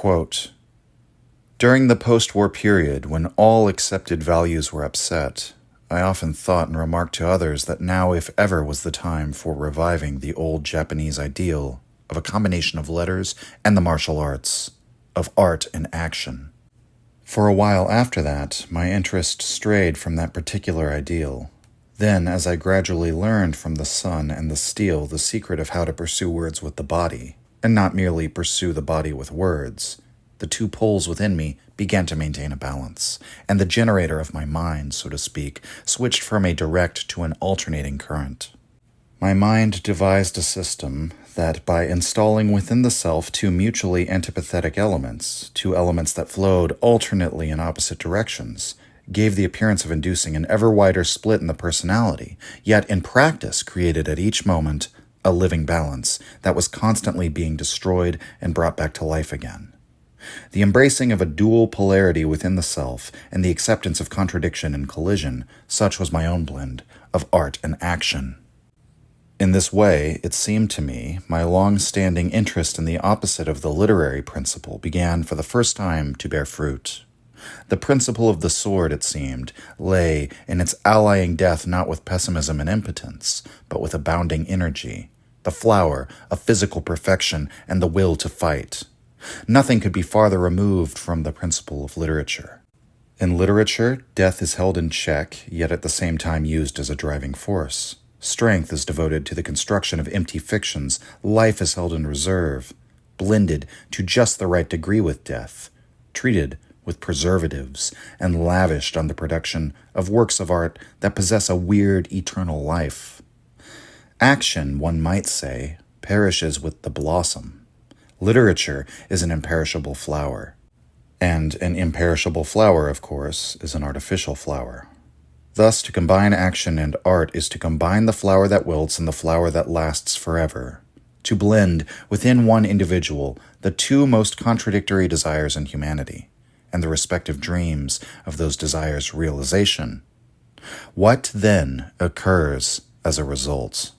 Quote, "During the post-war period, when all accepted values were upset, I often thought and remarked to others that now, if ever, was the time for reviving the old Japanese ideal of a combination of letters and the martial arts, of art and action. For a while after that, my interest strayed from that particular ideal. Then, as I gradually learned from the sun and the steel the secret of how to pursue words with the body, and not merely pursue the body with words, the two poles within me began to maintain a balance, and the generator of my mind, so to speak, switched from a direct to an alternating current. My mind devised a system that, by installing within the self two mutually antipathetic elements, two elements that flowed alternately in opposite directions, gave the appearance of inducing an ever wider split in the personality, yet in practice created at each moment a living balance that was constantly being destroyed and brought back to life again. The embracing of a dual polarity within the self and the acceptance of contradiction and collision, such was my own blend of art and action. In this way, it seemed to me, my long-standing interest in the opposite of the literary principle began for the first time to bear fruit. The principle of the sword, it seemed, lay in its allying death not with pessimism and impotence, but with abounding energy, the flower of physical perfection and the will to fight. Nothing could be farther removed from the principle of literature. In literature, death is held in check, yet at the same time used as a driving force. Strength is devoted to the construction of empty fictions. Life is held in reserve, blended to just the right degree with death, treated with preservatives, and lavished on the production of works of art that possess a weird eternal life. Action, one might say, perishes with the blossom. Literature is an imperishable flower. And an imperishable flower, of course, is an artificial flower. Thus, to combine action and art is to combine the flower that wilts and the flower that lasts forever. To blend within one individual the two most contradictory desires in humanity, and the respective dreams of those desires' realization. What then occurs as a result?"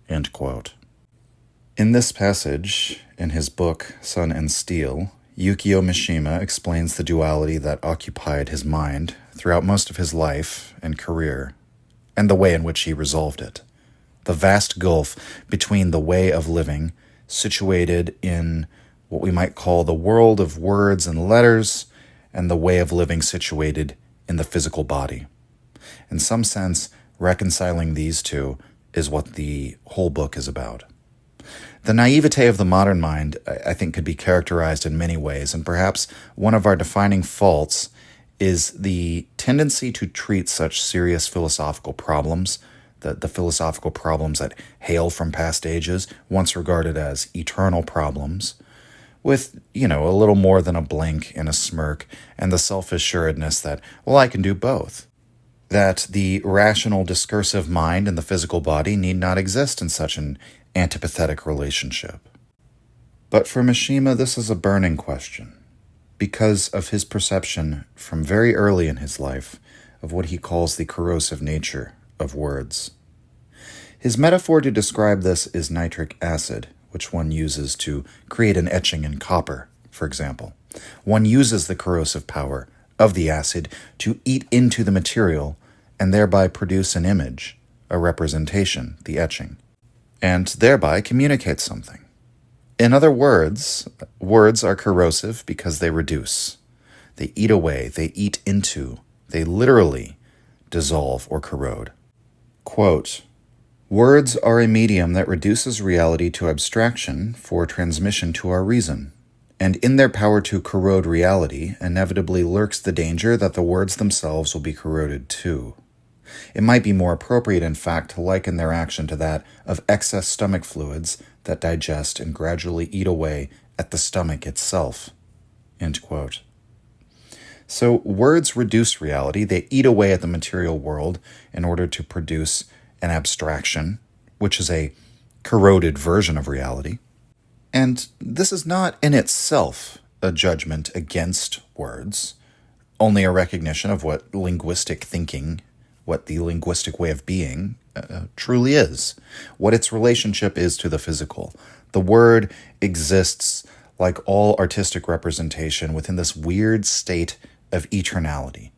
End quote. In this passage, in his book Sun and Steel, Yukio Mishima explains the duality that occupied his mind throughout most of his life and career, and the way in which he resolved it. The vast gulf between the way of living, situated in what we might call the world of words and letters, and the way of living situated in the physical body. In some sense, reconciling these two is what the whole book is about. The naivete of the modern mind, I think, could be characterized in many ways, and perhaps one of our defining faults is the tendency to treat such serious philosophical problems, the philosophical problems that hail from past ages, once regarded as eternal problems, with, a little more than a blink and a smirk, and the self-assuredness that, well, I can do both. That the rational discursive mind and the physical body need not exist in such an antipathetic relationship. But for Mishima, this is a burning question, because of his perception from very early in his life of what he calls the corrosive nature of words. His metaphor to describe this is nitric acid, which one uses to create an etching in copper, for example. One uses the corrosive power of the acid to eat into the material and thereby produce an image, a representation, the etching, and thereby communicate something. In other words, words are corrosive because they reduce. They eat away, they eat into, they literally dissolve or corrode. Quote, "Words are a medium that reduces reality to abstraction for transmission to our reason, and in their power to corrode reality inevitably lurks the danger that the words themselves will be corroded too. It might be more appropriate, in fact, to liken their action to that of excess stomach fluids that digest and gradually eat away at the stomach itself." End quote. So words reduce reality. They eat away at the material world in order to produce an abstraction, which is a corroded version of reality. And this is not in itself a judgment against words, only a recognition of what linguistic thinking, what the linguistic way of being truly is, what its relationship is to the physical. The word exists like all artistic representation, within this weird state of eternality,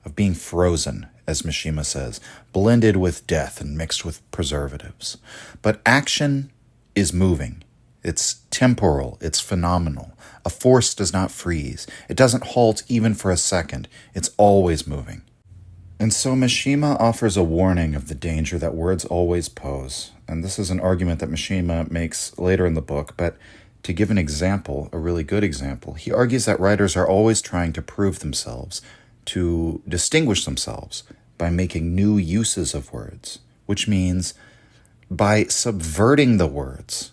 of being frozen, as Mishima says, blended with death and mixed with preservatives. But action is moving. It's temporal. It's phenomenal. A force does not freeze. It doesn't halt even for a second. It's always moving. And so Mishima offers a warning of the danger that words always pose. And this is an argument that Mishima makes later in the book, but to give an example, a really good example, he argues that writers are always trying to prove themselves, to distinguish themselves by making new uses of words, which means by subverting the words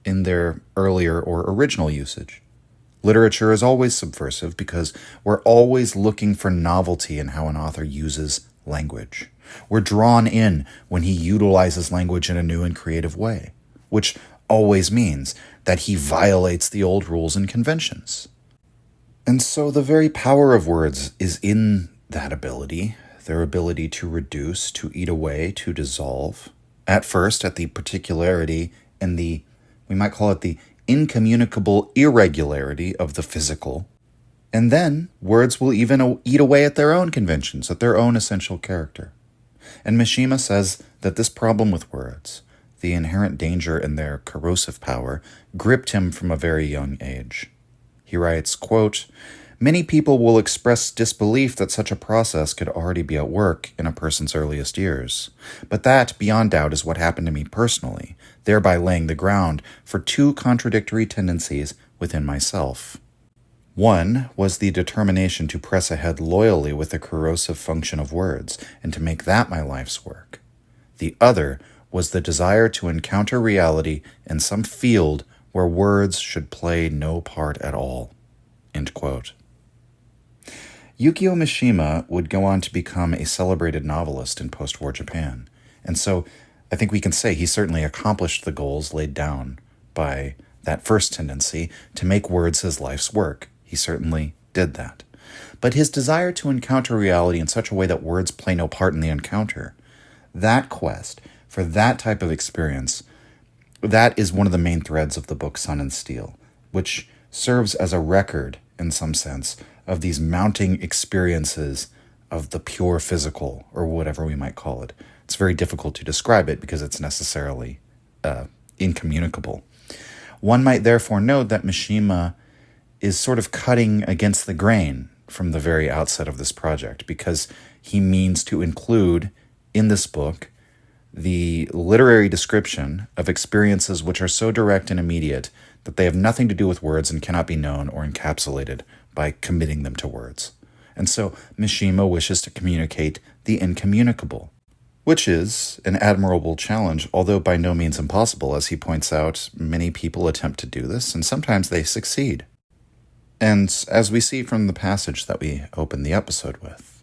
in their earlier or original usage. Literature is always subversive because we're always looking for novelty in how an author uses language. We're drawn in when he utilizes language in a new and creative way, which always means that he violates the old rules and conventions. And so the very power of words is in that ability, their ability to reduce, to eat away, to dissolve. At first, at the particularity and we might call it the incommunicable irregularity of the physical. And then words will even eat away at their own conventions, at their own essential character. And Mishima says that this problem with words, the inherent danger in their corrosive power, gripped him from a very young age. He writes, quote, "Many people will express disbelief that such a process could already be at work in a person's earliest years. But that, beyond doubt, is what happened to me personally, thereby laying the ground for two contradictory tendencies within myself. One was the determination to press ahead loyally with the corrosive function of words and to make that my life's work. The other was the desire to encounter reality in some field where words should play no part at all." End quote. Yukio Mishima would go on to become a celebrated novelist in post-war Japan, and so I think we can say he certainly accomplished the goals laid down by that first tendency to make words his life's work. He certainly did that. But his desire to encounter reality in such a way that words play no part in the encounter, that quest for that type of experience, that is one of the main threads of the book Sun and Steel, which serves as a record, in some sense, of these mounting experiences of the pure physical, or whatever we might call it. It's very difficult to describe it because it's necessarily incommunicable. One might therefore note that Mishima is sort of cutting against the grain from the very outset of this project, because he means to include in this book the literary description of experiences which are so direct and immediate that they have nothing to do with words and cannot be known or encapsulated by committing them to words. And so Mishima wishes to communicate the incommunicable, which is an admirable challenge, although by no means impossible. As he points out, many people attempt to do this, and sometimes they succeed. And as we see from the passage that we open the episode with,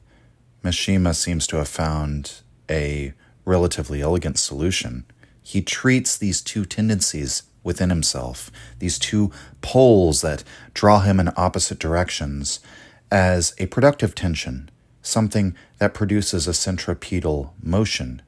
Mishima seems to have found a relatively elegant solution. He treats these two tendencies within himself, these two poles that draw him in opposite directions, as a productive tension, something that produces a centripetal motion.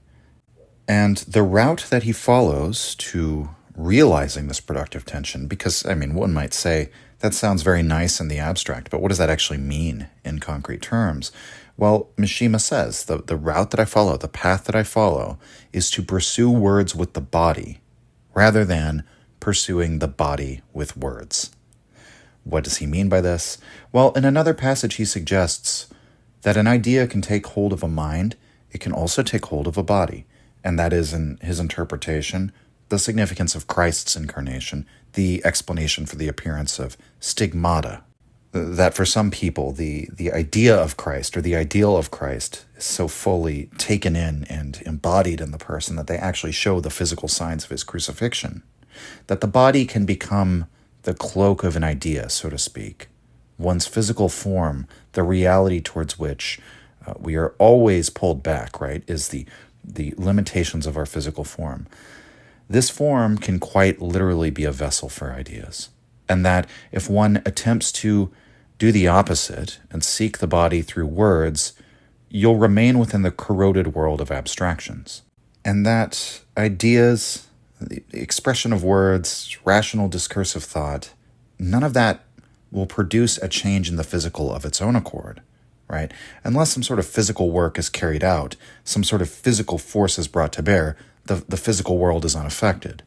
And the route that he follows to realizing this productive tension, because, one might say, that sounds very nice in the abstract, but what does that actually mean in concrete terms? Well, Mishima says, the route that I follow, the path that I follow, is to pursue words with the body, rather than pursuing the body with words. What does he mean by this? Well, in another passage he suggests that an idea can take hold of a mind, it can also take hold of a body, and that is, in his interpretation, the significance of Christ's incarnation, the explanation for the appearance of stigmata. That for some people, the idea of Christ or the ideal of Christ is so fully taken in and embodied in the person that they actually show the physical signs of his crucifixion, that the body can become the cloak of an idea, so to speak, one's physical form, the reality towards which we are always pulled back, right, is the limitations of our physical form. This form can quite literally be a vessel for ideas, and that if one attempts to do the opposite and seek the body through words, you'll remain within the corroded world of abstractions. And that ideas, the expression of words, rational discursive thought, none of that will produce a change in the physical of its own accord, right? Unless some sort of physical work is carried out, some sort of physical force is brought to bear, the physical world is unaffected.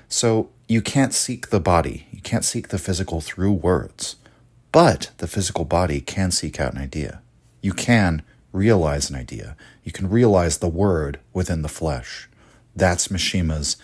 So you can't seek the body, you can't seek the physical through words, but the physical body can seek out an idea. You can realize an idea. You can realize the word within the flesh. That's Mishima's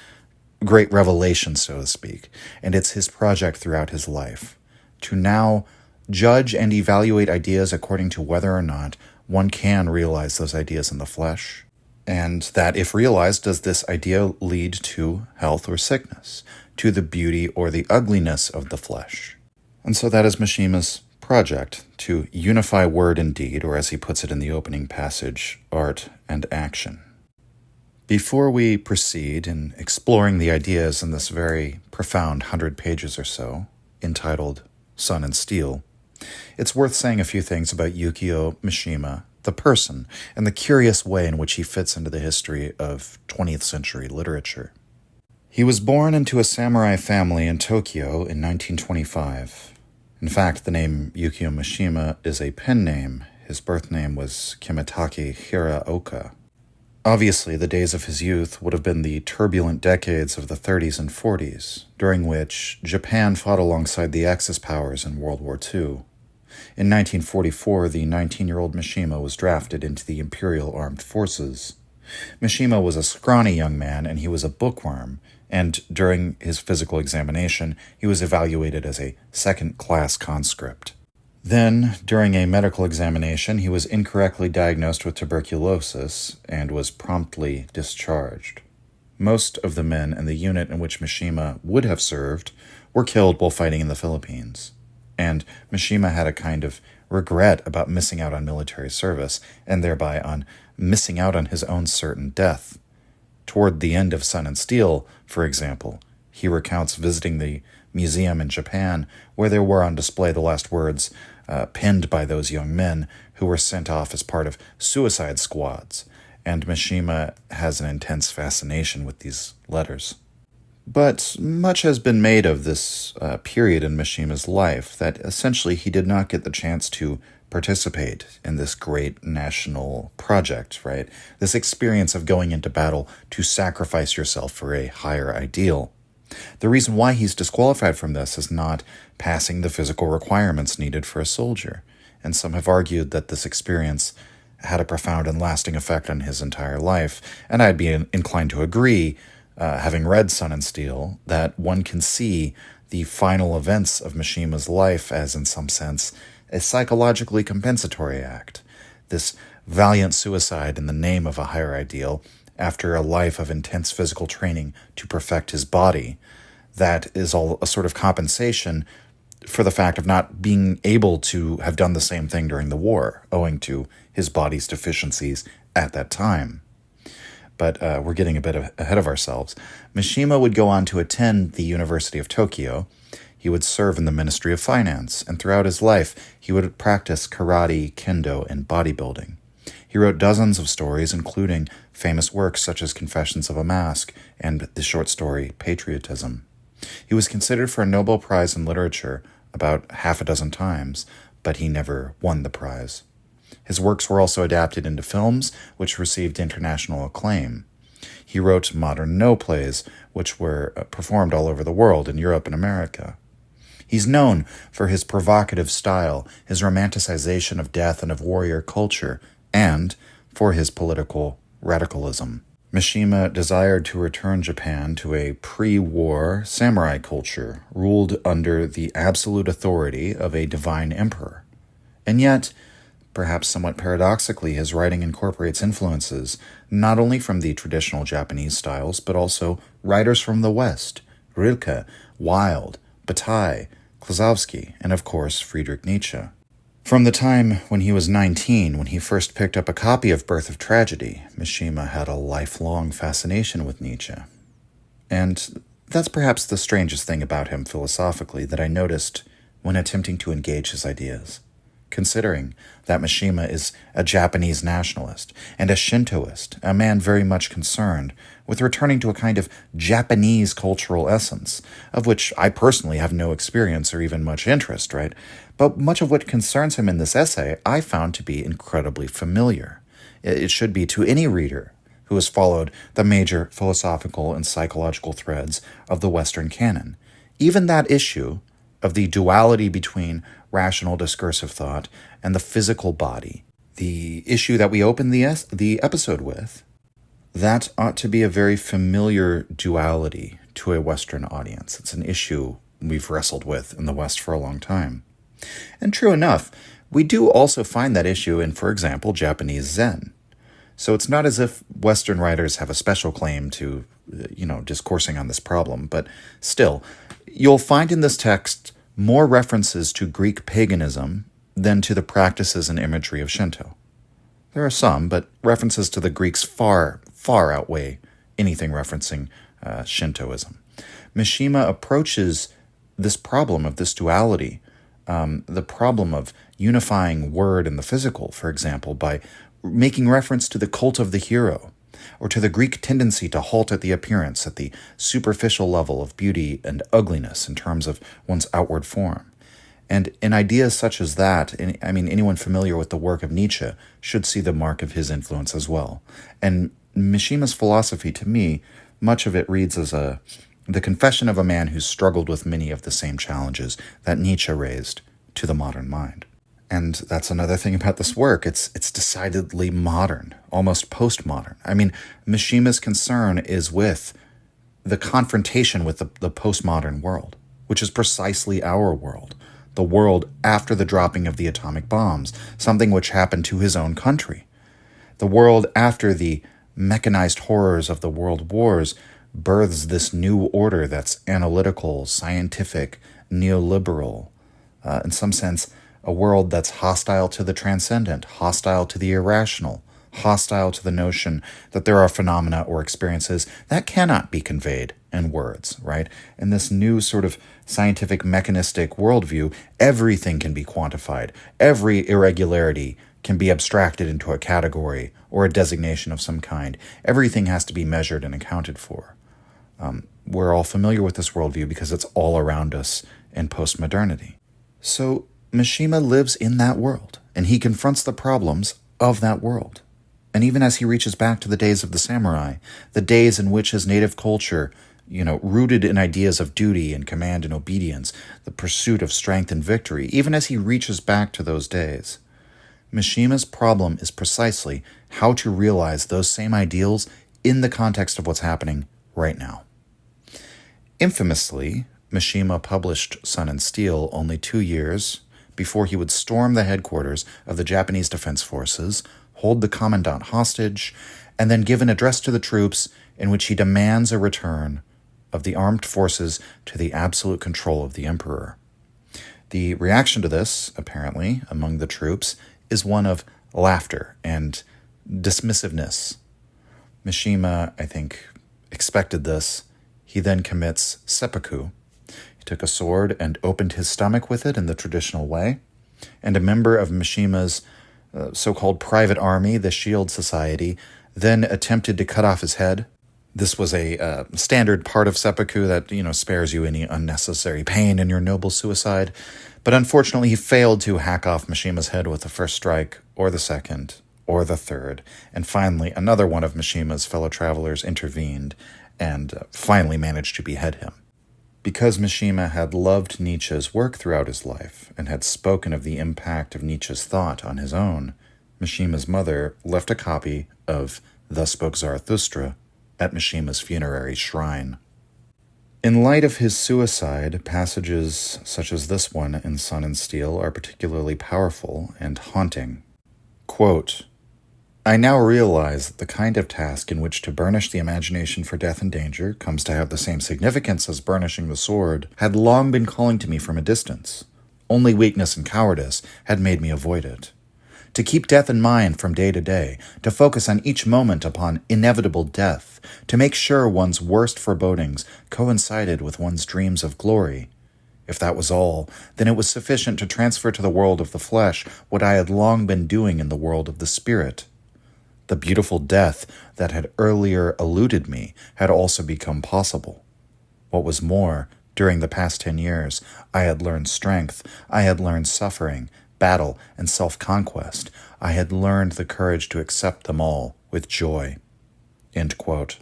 great revelation, so to speak, and it's his project throughout his life, to now judge and evaluate ideas according to whether or not one can realize those ideas in the flesh, and that, if realized, does this idea lead to health or sickness, to the beauty or the ugliness of the flesh. And so that is Mishima's project, to unify word and deed, or as he puts it in the opening passage, art and action. Before we proceed in exploring the ideas in this very profound 100 pages or so, entitled Sun and Steel, it's worth saying a few things about Yukio Mishima, the person, and the curious way in which he fits into the history of 20th century literature. He was born into a samurai family in Tokyo in 1925. In fact, the name Yukio Mishima is a pen name. His birth name was Kimitake Hiraoka. Obviously, the days of his youth would have been the turbulent decades of the 30s and 40s, during which Japan fought alongside the Axis powers in World War II. In 1944, the 19-year-old Mishima was drafted into the Imperial Armed Forces. Mishima was a scrawny young man, and he was a bookworm, and during his physical examination, he was evaluated as a second-class conscript. Then, during a medical examination, he was incorrectly diagnosed with tuberculosis and was promptly discharged. Most of the men in the unit in which Mishima would have served were killed while fighting in the Philippines, and Mishima had a kind of regret about missing out on military service, and thereby on missing out on his own certain death. Toward the end of Sun and Steel, for example, he recounts visiting the museum in Japan where there were on display the last words penned by those young men who were sent off as part of suicide squads, and Mishima has an intense fascination with these letters. But much has been made of this period in Mishima's life that essentially he did not get the chance to participate in this great national project, right? This experience of going into battle to sacrifice yourself for a higher ideal. The reason why he's disqualified from this is not passing the physical requirements needed for a soldier, and some have argued that this experience had a profound and lasting effect on his entire life, and I'd be inclined to agree, having read Sun and Steel, that one can see the final events of Mishima's life as, in some sense, a psychologically compensatory act, this valiant suicide in the name of a higher ideal after a life of intense physical training to perfect his body. That is all a sort of compensation for the fact of not being able to have done the same thing during the war, owing to his body's deficiencies at that time. But we're getting a bit ahead of ourselves. Mishima would go on to attend the University of Tokyo. He would serve in the Ministry of Finance, and throughout his life, he would practice karate, kendo, and bodybuilding. He wrote dozens of stories, including famous works such as Confessions of a Mask and the short story Patriotism. He was considered for a Nobel Prize in Literature about half a dozen times, but he never won the prize. His works were also adapted into films, which received international acclaim. He wrote modern no plays, which were performed all over the world in Europe and America. He's known for his provocative style, his romanticization of death and of warrior culture, and for his political radicalism. Mishima desired to return Japan to a pre-war samurai culture, ruled under the absolute authority of a divine emperor. And yet, perhaps somewhat paradoxically, his writing incorporates influences not only from the traditional Japanese styles, but also writers from the West, Rilke, Wilde, Batailles, Klossowski, and of course Friedrich Nietzsche. From the time when he was 19, when he first picked up a copy of Birth of Tragedy, Mishima had a lifelong fascination with Nietzsche. And that's perhaps the strangest thing about him philosophically that I noticed when attempting to engage his ideas. considering that Mishima is a Japanese nationalist and a Shintoist, a man very much concerned with returning to a kind of Japanese cultural essence, of which I personally have no experience or even much interest, right? But much of what concerns him in this essay I found to be incredibly familiar. It should be to any reader who has followed the major philosophical and psychological threads of the Western canon. Even that issue of the duality between rational discursive thought and the physical body, the issue that we opened the episode with, that ought to be a very familiar duality to a Western audience. It's an issue we've wrestled with in the West for a long time. And true enough, we do also find that issue in, for example, Japanese Zen. So it's not as if Western writers have a special claim to, discoursing on this problem, but still, you'll find in this text more references to Greek paganism than to the practices and imagery of Shinto. There are some, but references to the Greeks far, far outweigh anything referencing Shintoism. Mishima approaches this problem of this duality, the problem of unifying word and the physical, for example, by making reference to the cult of the hero, or to the Greek tendency to halt at the appearance, at the superficial level of beauty and ugliness in terms of one's outward form. And in ideas such as that, anyone familiar with the work of Nietzsche should see the mark of his influence as well. And Mishima's philosophy, to me, much of it reads as the confession of a man who's struggled with many of the same challenges that Nietzsche raised to the modern mind. And that's another thing about this work. It's decidedly modern, almost postmodern. Mishima's concern is with the confrontation with the postmodern world, which is precisely our world, the world after the dropping of the atomic bombs, something which happened to his own country. The world after the mechanized horrors of the world wars births this new order that's analytical, scientific, neoliberal, in some sense, a world that's hostile to the transcendent, hostile to the irrational, hostile to the notion that there are phenomena or experiences that cannot be conveyed in words, right? In this new sort of scientific mechanistic worldview, everything can be quantified. Every irregularity can be abstracted into a category or a designation of some kind. Everything has to be measured and accounted for. We're all familiar with this worldview because it's all around us in postmodernity. So Mishima lives in that world, and he confronts the problems of that world. And even as he reaches back to the days of the samurai, the days in which his native culture, rooted in ideas of duty and command and obedience, the pursuit of strength and victory, even as he reaches back to those days, Mishima's problem is precisely how to realize those same ideals in the context of what's happening right now. Infamously, Mishima published Sun and Steel only 2 years before he would storm the headquarters of the Japanese Defense Forces, hold the commandant hostage, and then give an address to the troops in which he demands a return of the armed forces to the absolute control of the emperor. The reaction to this, apparently, among the troops, is one of laughter and dismissiveness. Mishima, I think, expected this. He then commits seppuku. He took a sword and opened his stomach with it in the traditional way, and a member of Mishima's so-called private army, the Shield Society, then attempted to cut off his head. This was a standard part of seppuku that, spares you any unnecessary pain in your noble suicide. But unfortunately, he failed to hack off Mishima's head with the first strike, or the second, or the third. And finally, another one of Mishima's fellow travelers intervened and finally managed to behead him. Because Mishima had loved Nietzsche's work throughout his life and had spoken of the impact of Nietzsche's thought on his own, Mishima's mother left a copy of Thus Spoke Zarathustra at Mishima's funerary shrine. In light of his suicide, passages such as this one in Sun and Steel are particularly powerful and haunting. Quote, I now realize that the kind of task in which to burnish the imagination for death and danger comes to have the same significance as burnishing the sword had long been calling to me from a distance. Only weakness and cowardice had made me avoid it. To keep death in mind from day to day, to focus on each moment upon inevitable death, to make sure one's worst forebodings coincided with one's dreams of glory, If that was all, then it was sufficient to transfer to the world of the flesh what I had long been doing in the world of the spirit. The beautiful death that had earlier eluded me had also become possible. What was more, during the past 10 years, I had learned strength, I had learned suffering, battle, and self-conquest. I had learned the courage to accept them all with joy." End quote.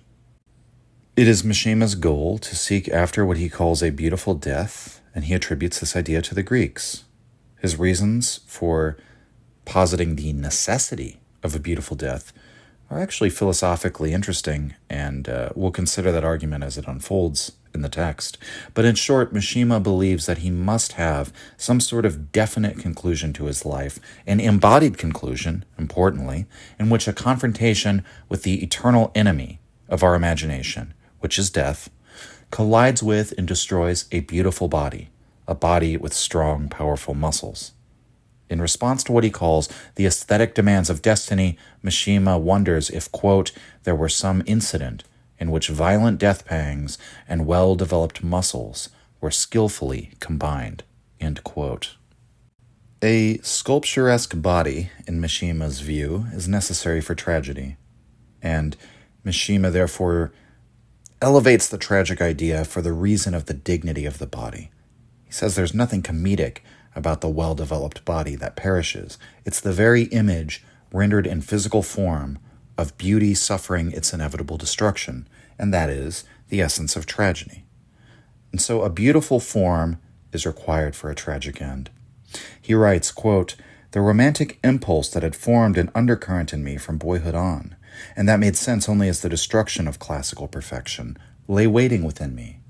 It is Mishima's goal to seek after what he calls a beautiful death, and he attributes this idea to the Greeks. His reasons for positing the necessity of a beautiful death are actually philosophically interesting, and we'll consider that argument as it unfolds in the text. But in short, Mishima believes that he must have some sort of definite conclusion to his life, an embodied conclusion, importantly, in which a confrontation with the eternal enemy of our imagination, which is death, collides with and destroys a beautiful body, a body with strong, powerful muscles. In response to what he calls the aesthetic demands of destiny, Mishima wonders if, quote, there were some incident in which violent death pangs and well-developed muscles were skillfully combined, end quote. A sculpturesque body, in Mishima's view, is necessary for tragedy, and Mishima therefore elevates the tragic idea for the reason of the dignity of the body. He says there's nothing comedic about the well-developed body that perishes. It's the very image rendered in physical form of beauty suffering its inevitable destruction, and that is the essence of tragedy. And so a beautiful form is required for a tragic end. He writes, quote, "The romantic impulse that had formed an undercurrent in me from boyhood on, and that made sense only as the destruction of classical perfection, lay waiting within me.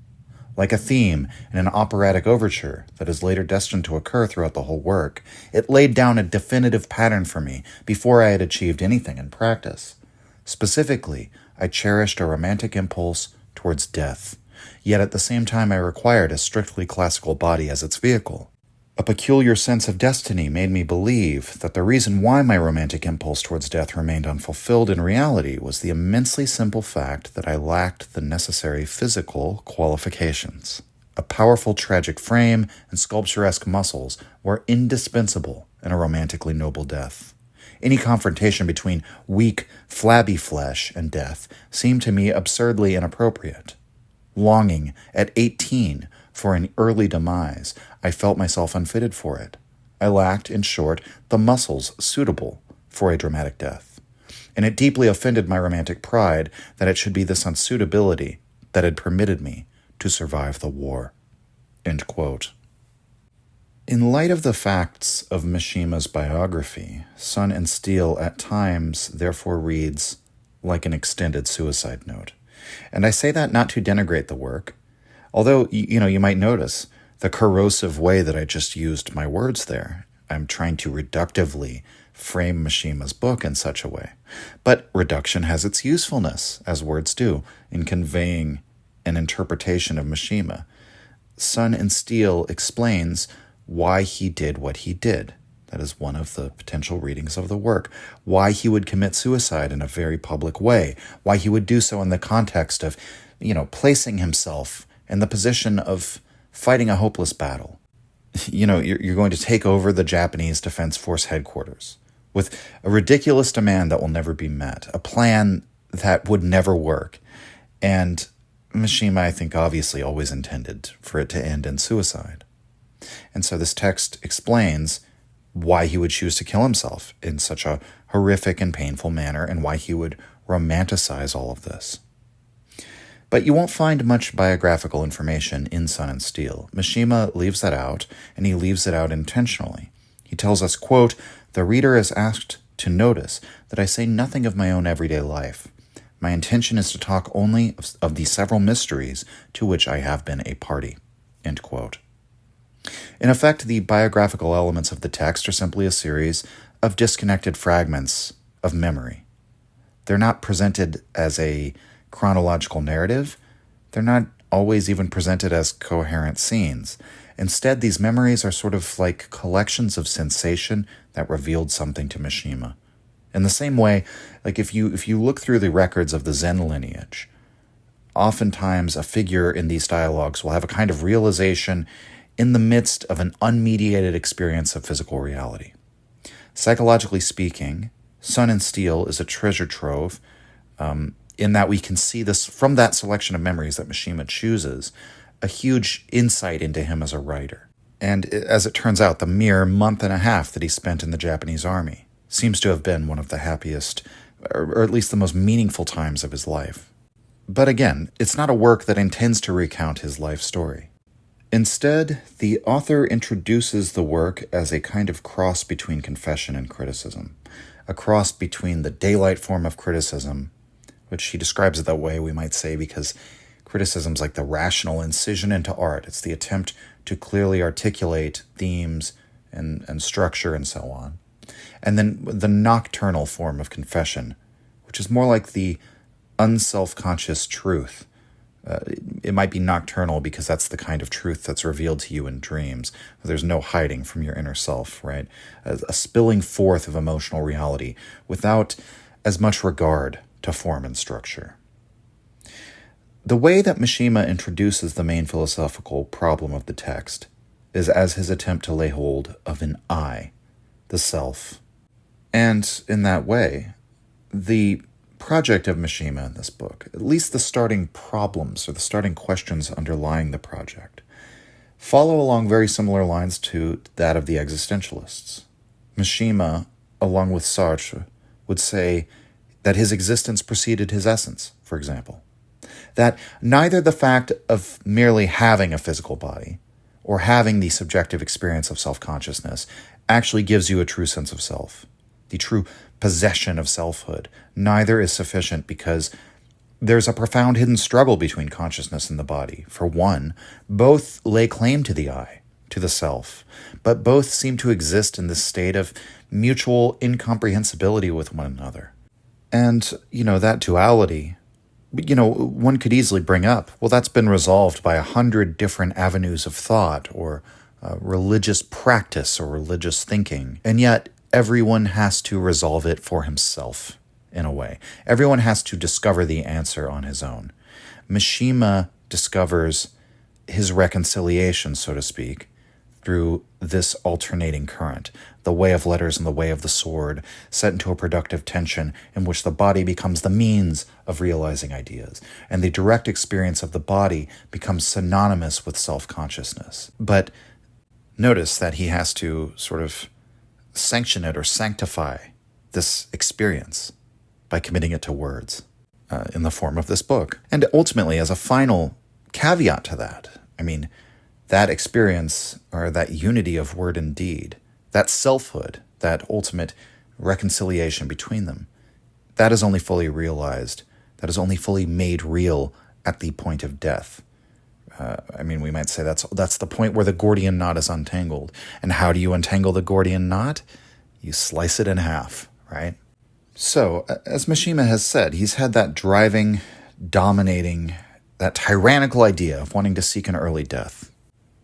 Like a theme in an operatic overture that is later destined to occur throughout the whole work, it laid down a definitive pattern for me before I had achieved anything in practice. Specifically, I cherished a romantic impulse towards death, yet at the same time I required a strictly classical body as its vehicle. A peculiar sense of destiny made me believe that the reason why my romantic impulse towards death remained unfulfilled in reality was the immensely simple fact that I lacked the necessary physical qualifications. A powerful tragic frame and sculpturesque muscles were indispensable in a romantically noble death. Any confrontation between weak, flabby flesh and death seemed to me absurdly inappropriate. Longing at 18 for an early demise, I felt myself unfitted for it. I lacked, in short, the muscles suitable for a dramatic death. And it deeply offended my romantic pride that it should be this unsuitability that had permitted me to survive the war." End quote. In light of the facts of Mishima's biography, Sun and Steel at times therefore reads like an extended suicide note. And I say that not to denigrate the work, although, you might notice the corrosive way that I just used my words there. I'm trying to reductively frame Mishima's book in such a way. But reduction has its usefulness, as words do, in conveying an interpretation of Mishima. Sun and Steel explains why he did what he did. That is one of the potential readings of the work. Why he would commit suicide in a very public way. Why he would do so in the context of, placing himself in the position of fighting a hopeless battle. You're going to take over the Japanese Defense Force headquarters with a ridiculous demand that will never be met, a plan that would never work. And Mishima, I think, obviously always intended for it to end in suicide. And so this text explains why he would choose to kill himself in such a horrific and painful manner, and why he would romanticize all of this. But you won't find much biographical information in Sun and Steel. Mishima leaves that out, and he leaves it out intentionally. He tells us, quote, "The reader is asked to notice that I say nothing of my own everyday life. My intention is to talk only of the several mysteries to which I have been a party." End quote. In effect, the biographical elements of the text are simply a series of disconnected fragments of memory. They're not presented as a chronological narrative. They're not always even presented as coherent scenes. Instead, these memories are sort of like collections of sensation that revealed something to Mishima. In the same way, like if you look through the records of the Zen lineage, oftentimes a figure in these dialogues will have a kind of realization in the midst of an unmediated experience of physical reality. Psychologically speaking, Sun and Steel is a treasure trove in that we can see this from that selection of memories that Mishima chooses, a huge insight into him as a writer. And as it turns out, the mere month and a half that he spent in the Japanese army seems to have been one of the happiest, or at least the most meaningful times of his life. But again, it's not a work that intends to recount his life story. Instead, the author introduces the work as a kind of cross between confession and criticism, a cross between the daylight form of criticism, which he describes it that way, we might say, because criticism's like the rational incision into art. It's the attempt to clearly articulate themes and structure and so on. And then the nocturnal form of confession, which is more like the unself-conscious truth. It might be nocturnal because that's the kind of truth that's revealed to you in dreams. There's no hiding from your inner self, right? A spilling forth of emotional reality without as much regard to form and structure. The way that Mishima introduces the main philosophical problem of the text is as his attempt to lay hold of an I, the self. And in that way, the project of Mishima in this book, at least the starting problems or the starting questions underlying the project, follow along very similar lines to that of the existentialists. Mishima, along with Sartre, would say that his existence preceded his essence, for example. That neither the fact of merely having a physical body or having the subjective experience of self-consciousness actually gives you a true sense of self, the true possession of selfhood. Neither is sufficient because there's a profound hidden struggle between consciousness and the body. For one, both lay claim to the I, to the self, but both seem to exist in this state of mutual incomprehensibility with one another. And, that duality, one could easily bring up, well, that's been resolved by 100 different avenues of thought or religious practice or religious thinking. And yet, everyone has to resolve it for himself, in a way. Everyone has to discover the answer on his own. Mishima discovers his reconciliation, so to speak, through this alternating current, the way of letters and the way of the sword, set into a productive tension in which the body becomes the means of realizing ideas, and the direct experience of the body becomes synonymous with self-consciousness. But notice that he has to sort of sanction it or sanctify this experience by committing it to words in the form of this book. And ultimately, as a final caveat to that, that experience, or that unity of word and deed, that selfhood, that ultimate reconciliation between them, that is only fully realized, that is only fully made real at the point of death. We might say that's the point where the Gordian knot is untangled. And how do you untangle the Gordian knot? You slice it in half, right? So, as Mishima has said, he's had that driving, dominating, that tyrannical idea of wanting to seek an early death.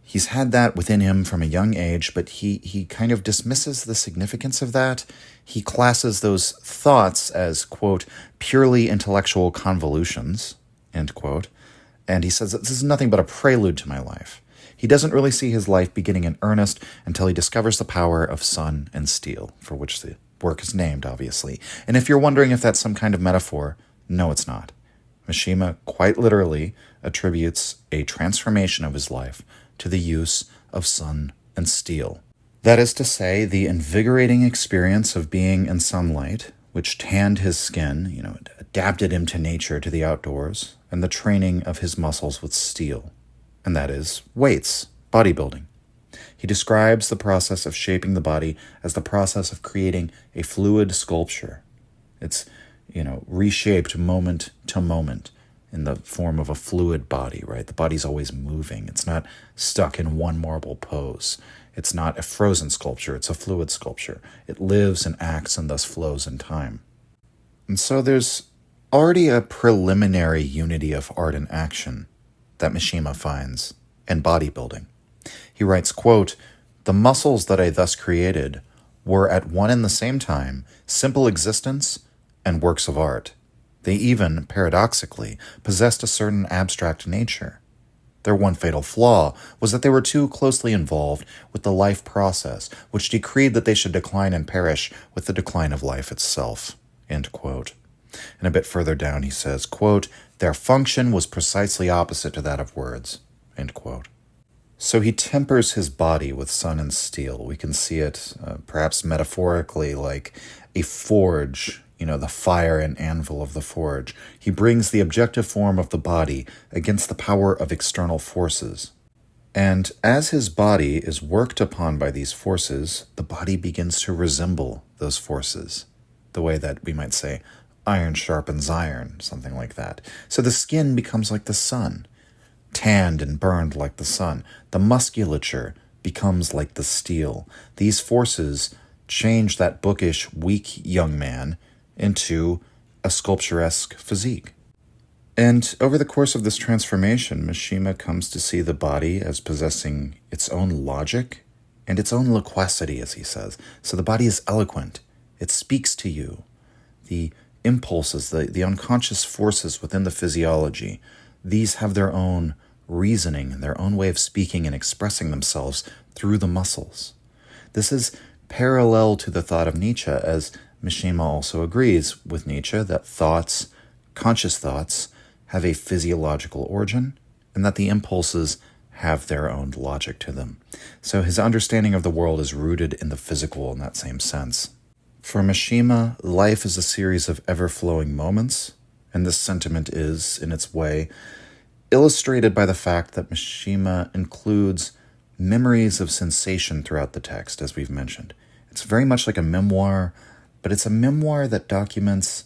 He's had that within him from a young age, but he kind of dismisses the significance of that. He classes those thoughts as, quote, purely intellectual convolutions, end quote, and he says that this is nothing but a prelude to my life. He doesn't really see his life beginning in earnest until he discovers the power of sun and steel, for which the work is named, obviously. And if you're wondering if that's some kind of metaphor, no, it's not. Mishima quite literally attributes a transformation of his life to the use of sun and steel. That is to say, the invigorating experience of being in sunlight, which tanned his skin, adapted him to nature, to the outdoors, and the training of his muscles with steel, and that is weights, bodybuilding. He describes the process of shaping the body as the process of creating a fluid sculpture. It's, reshaped moment to moment in the form of a fluid body, right? The body's always moving. It's not stuck in one marble pose. It's not a frozen sculpture. It's a fluid sculpture. It lives and acts and thus flows in time. And so there's already a preliminary unity of art and action that Mishima finds in bodybuilding. He writes, quote, "The muscles that I thus created were at one and the same time simple existence and works of art. They even, paradoxically, possessed a certain abstract nature. Their one fatal flaw was that they were too closely involved with the life process, which decreed that they should decline and perish with the decline of life itself." End quote. And a bit further down he says, quote, "Their function was precisely opposite to that of words." End quote. So he tempers his body with sun and steel. We can see it perhaps metaphorically like a forge, the fire and anvil of the forge. He brings the objective form of the body against the power of external forces. And as his body is worked upon by these forces, the body begins to resemble those forces, the way that we might say iron sharpens iron, something like that. So the skin becomes like the sun, tanned and burned like the sun. The musculature becomes like the steel. These forces change that bookish, weak young man into a sculpturesque physique. And over the course of this transformation, Mishima comes to see the body as possessing its own logic and its own loquacity, as he says. So the body is eloquent. It speaks to you. The impulses, the unconscious forces within the physiology, these have their own reasoning and their own way of speaking and expressing themselves through the muscles. This is parallel to the thought of Nietzsche, as Mishima also agrees with Nietzsche that thoughts, conscious thoughts, have a physiological origin and that the impulses have their own logic to them. So his understanding of the world is rooted in the physical in that same sense. For Mishima, life is a series of ever-flowing moments, and this sentiment is, in its way, illustrated by the fact that Mishima includes memories of sensation throughout the text, as we've mentioned. It's very much like a memoir, but it's a memoir that documents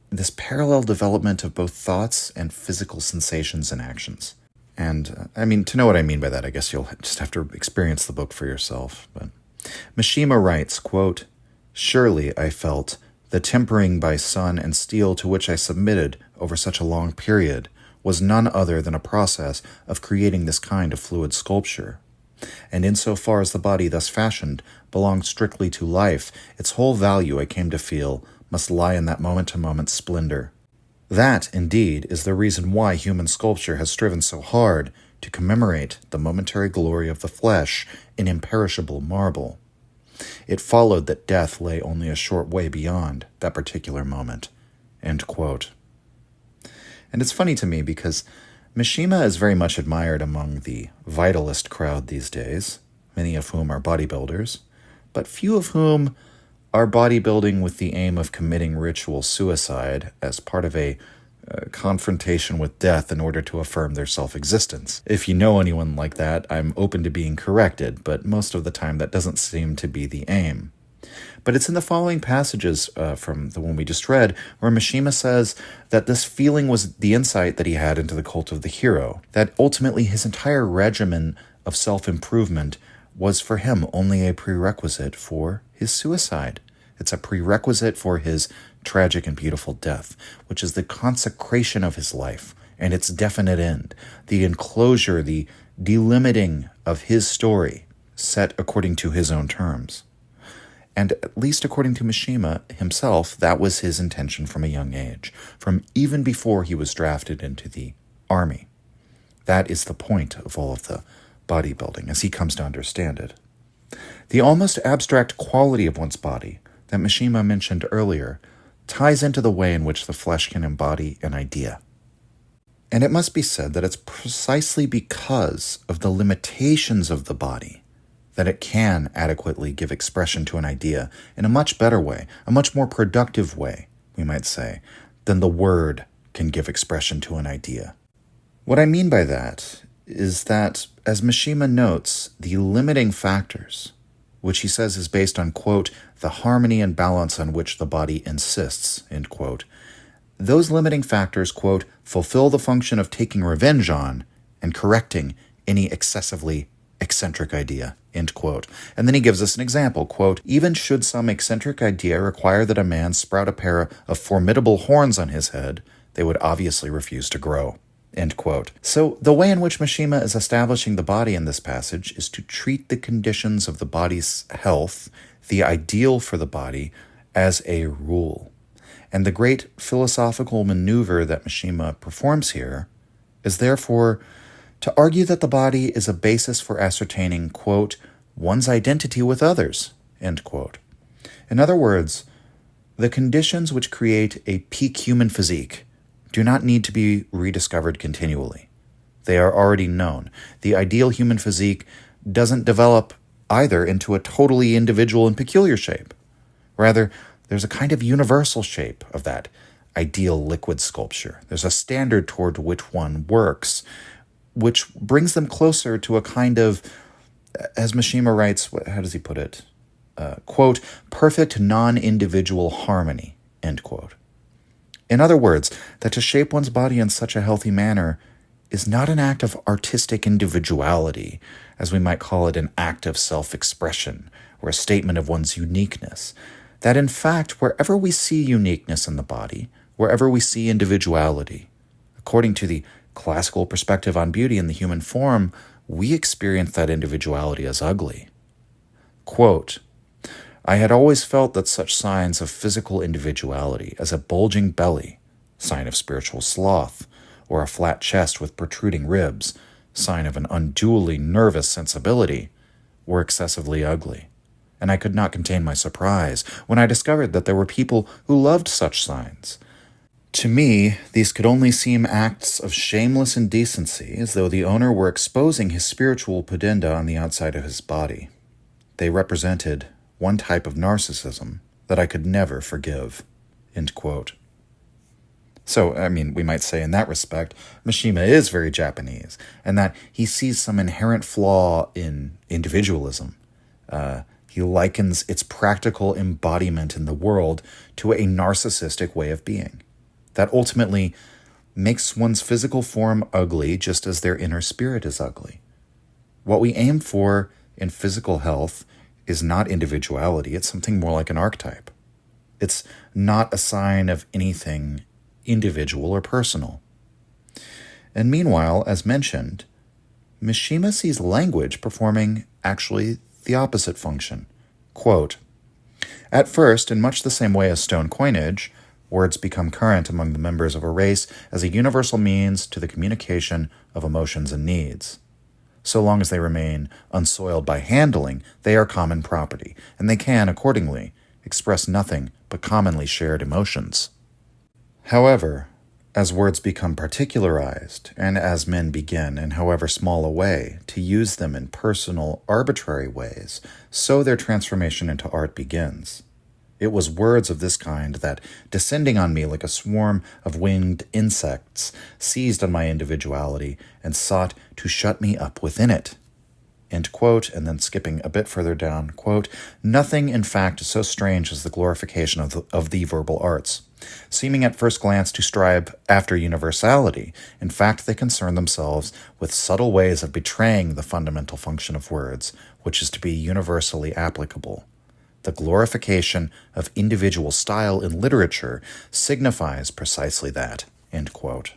this parallel development of both thoughts and physical sensations and actions. And, to know what I mean by that, I guess you'll just have to experience the book for yourself. But Mishima writes, quote, "Surely, I felt, the tempering by sun and steel to which I submitted over such a long period was none other than a process of creating this kind of fluid sculpture. And insofar as the body thus fashioned belonged strictly to life, its whole value, I came to feel, must lie in that moment-to-moment splendor. That, indeed, is the reason why human sculpture has striven so hard to commemorate the momentary glory of the flesh in imperishable marble. It followed that death lay only a short way beyond that particular moment." End quote. And it's funny to me because Mishima is very much admired among the vitalist crowd these days, many of whom are bodybuilders, but few of whom are bodybuilding with the aim of committing ritual suicide as part of a confrontation with death in order to affirm their self-existence. If you know anyone like that, I'm open to being corrected, but most of the time that doesn't seem to be the aim. But it's in the following passages from the one we just read where Mishima says that this feeling was the insight that he had into the cult of the hero, that ultimately his entire regimen of self-improvement was for him only a prerequisite for his suicide. It's a prerequisite for his tragic and beautiful death, which is the consecration of his life and its definite end, the enclosure, the delimiting of his story, set according to his own terms. And at least according to Mishima himself, that was his intention from a young age, from even before he was drafted into the army. That is the point of all of the bodybuilding, as he comes to understand it. The almost abstract quality of one's body that Mishima mentioned earlier ties into the way in which the flesh can embody an idea. And it must be said that it's precisely because of the limitations of the body that it can adequately give expression to an idea in a much better way, a much more productive way, we might say, than the word can give expression to an idea. What I mean by that is that, as Mishima notes, the limiting factors, which he says is based on, quote, "the harmony and balance on which the body insists," end quote, those limiting factors, quote, "fulfill the function of taking revenge on and correcting any excessively eccentric idea," end quote. And then he gives us an example, quote, "Even should some eccentric idea require that a man sprout a pair of formidable horns on his head, they would obviously refuse to grow," end quote. So the way in which Mishima is establishing the body in this passage is to treat the conditions of the body's health, the ideal for the body, as a rule. And the great philosophical maneuver that Mishima performs here is therefore to argue that the body is a basis for ascertaining, quote, one's identity with others, end quote. In other words, the conditions which create a peak human physique do not need to be rediscovered continually. They are already known. The ideal human physique doesn't develop either into a totally individual and peculiar shape. Rather, there's a kind of universal shape of that ideal liquid sculpture. There's a standard toward which one works, which brings them closer to a kind of, as Mishima writes, how does he put it? Quote, perfect non-individual harmony, end quote. In other words, that to shape one's body in such a healthy manner is not an act of artistic individuality, as we might call it an act of self-expression, or a statement of one's uniqueness. That in fact, wherever we see uniqueness in the body, wherever we see individuality, according to the classical perspective on beauty in the human form, we experience that individuality as ugly. Quote, I had always felt that such signs of physical individuality as a bulging belly, sign of spiritual sloth, or a flat chest with protruding ribs, sign of an unduly nervous sensibility, were excessively ugly, and I could not contain my surprise when I discovered that there were people who loved such signs. To me, these could only seem acts of shameless indecency, as though the owner were exposing his spiritual pudenda on the outside of his body. They represented one type of narcissism that I could never forgive, end quote. So, we might say in that respect, Mishima is very Japanese, and that he sees some inherent flaw in individualism. He likens its practical embodiment in the world to a narcissistic way of being that ultimately makes one's physical form ugly just as their inner spirit is ugly. What we aim for in physical health is not individuality, it's something more like an archetype. It's not a sign of anything individual or personal. And meanwhile, as mentioned, Mishima sees language performing actually the opposite function. Quote, at first, in much the same way as stone coinage, words become current among the members of a race as a universal means to the communication of emotions and needs. So long as they remain unsoiled by handling, they are common property, and they can, accordingly, express nothing but commonly shared emotions. However, as words become particularized, and as men begin, in however small a way, to use them in personal, arbitrary ways, so their transformation into art begins. It was words of this kind that, descending on me like a swarm of winged insects, seized on my individuality and sought to shut me up within it. End quote, and then skipping a bit further down, quote, nothing, in fact, is so strange as the glorification of the verbal arts. Seeming at first glance to strive after universality, in fact, they concern themselves with subtle ways of betraying the fundamental function of words, which is to be universally applicable. The glorification of individual style in literature signifies precisely that, end quote.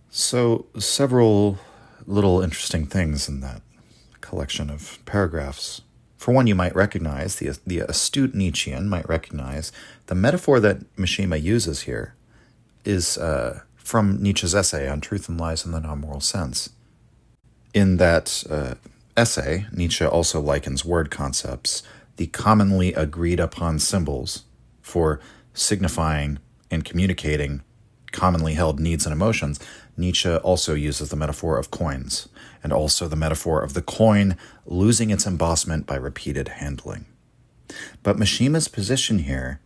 So, several little interesting things in that collection of paragraphs. For one, you might recognize, the astute Nietzschean might recognize, the metaphor that Mishima uses here is from Nietzsche's essay on Truth and Lies in the Non-Moral Sense. In that essay, Nietzsche also likens word concepts, the commonly agreed upon symbols for signifying and communicating commonly held needs and emotions. Nietzsche also uses the metaphor of coins, and also the metaphor of the coin losing its embossment by repeated handling. But Mishima's position here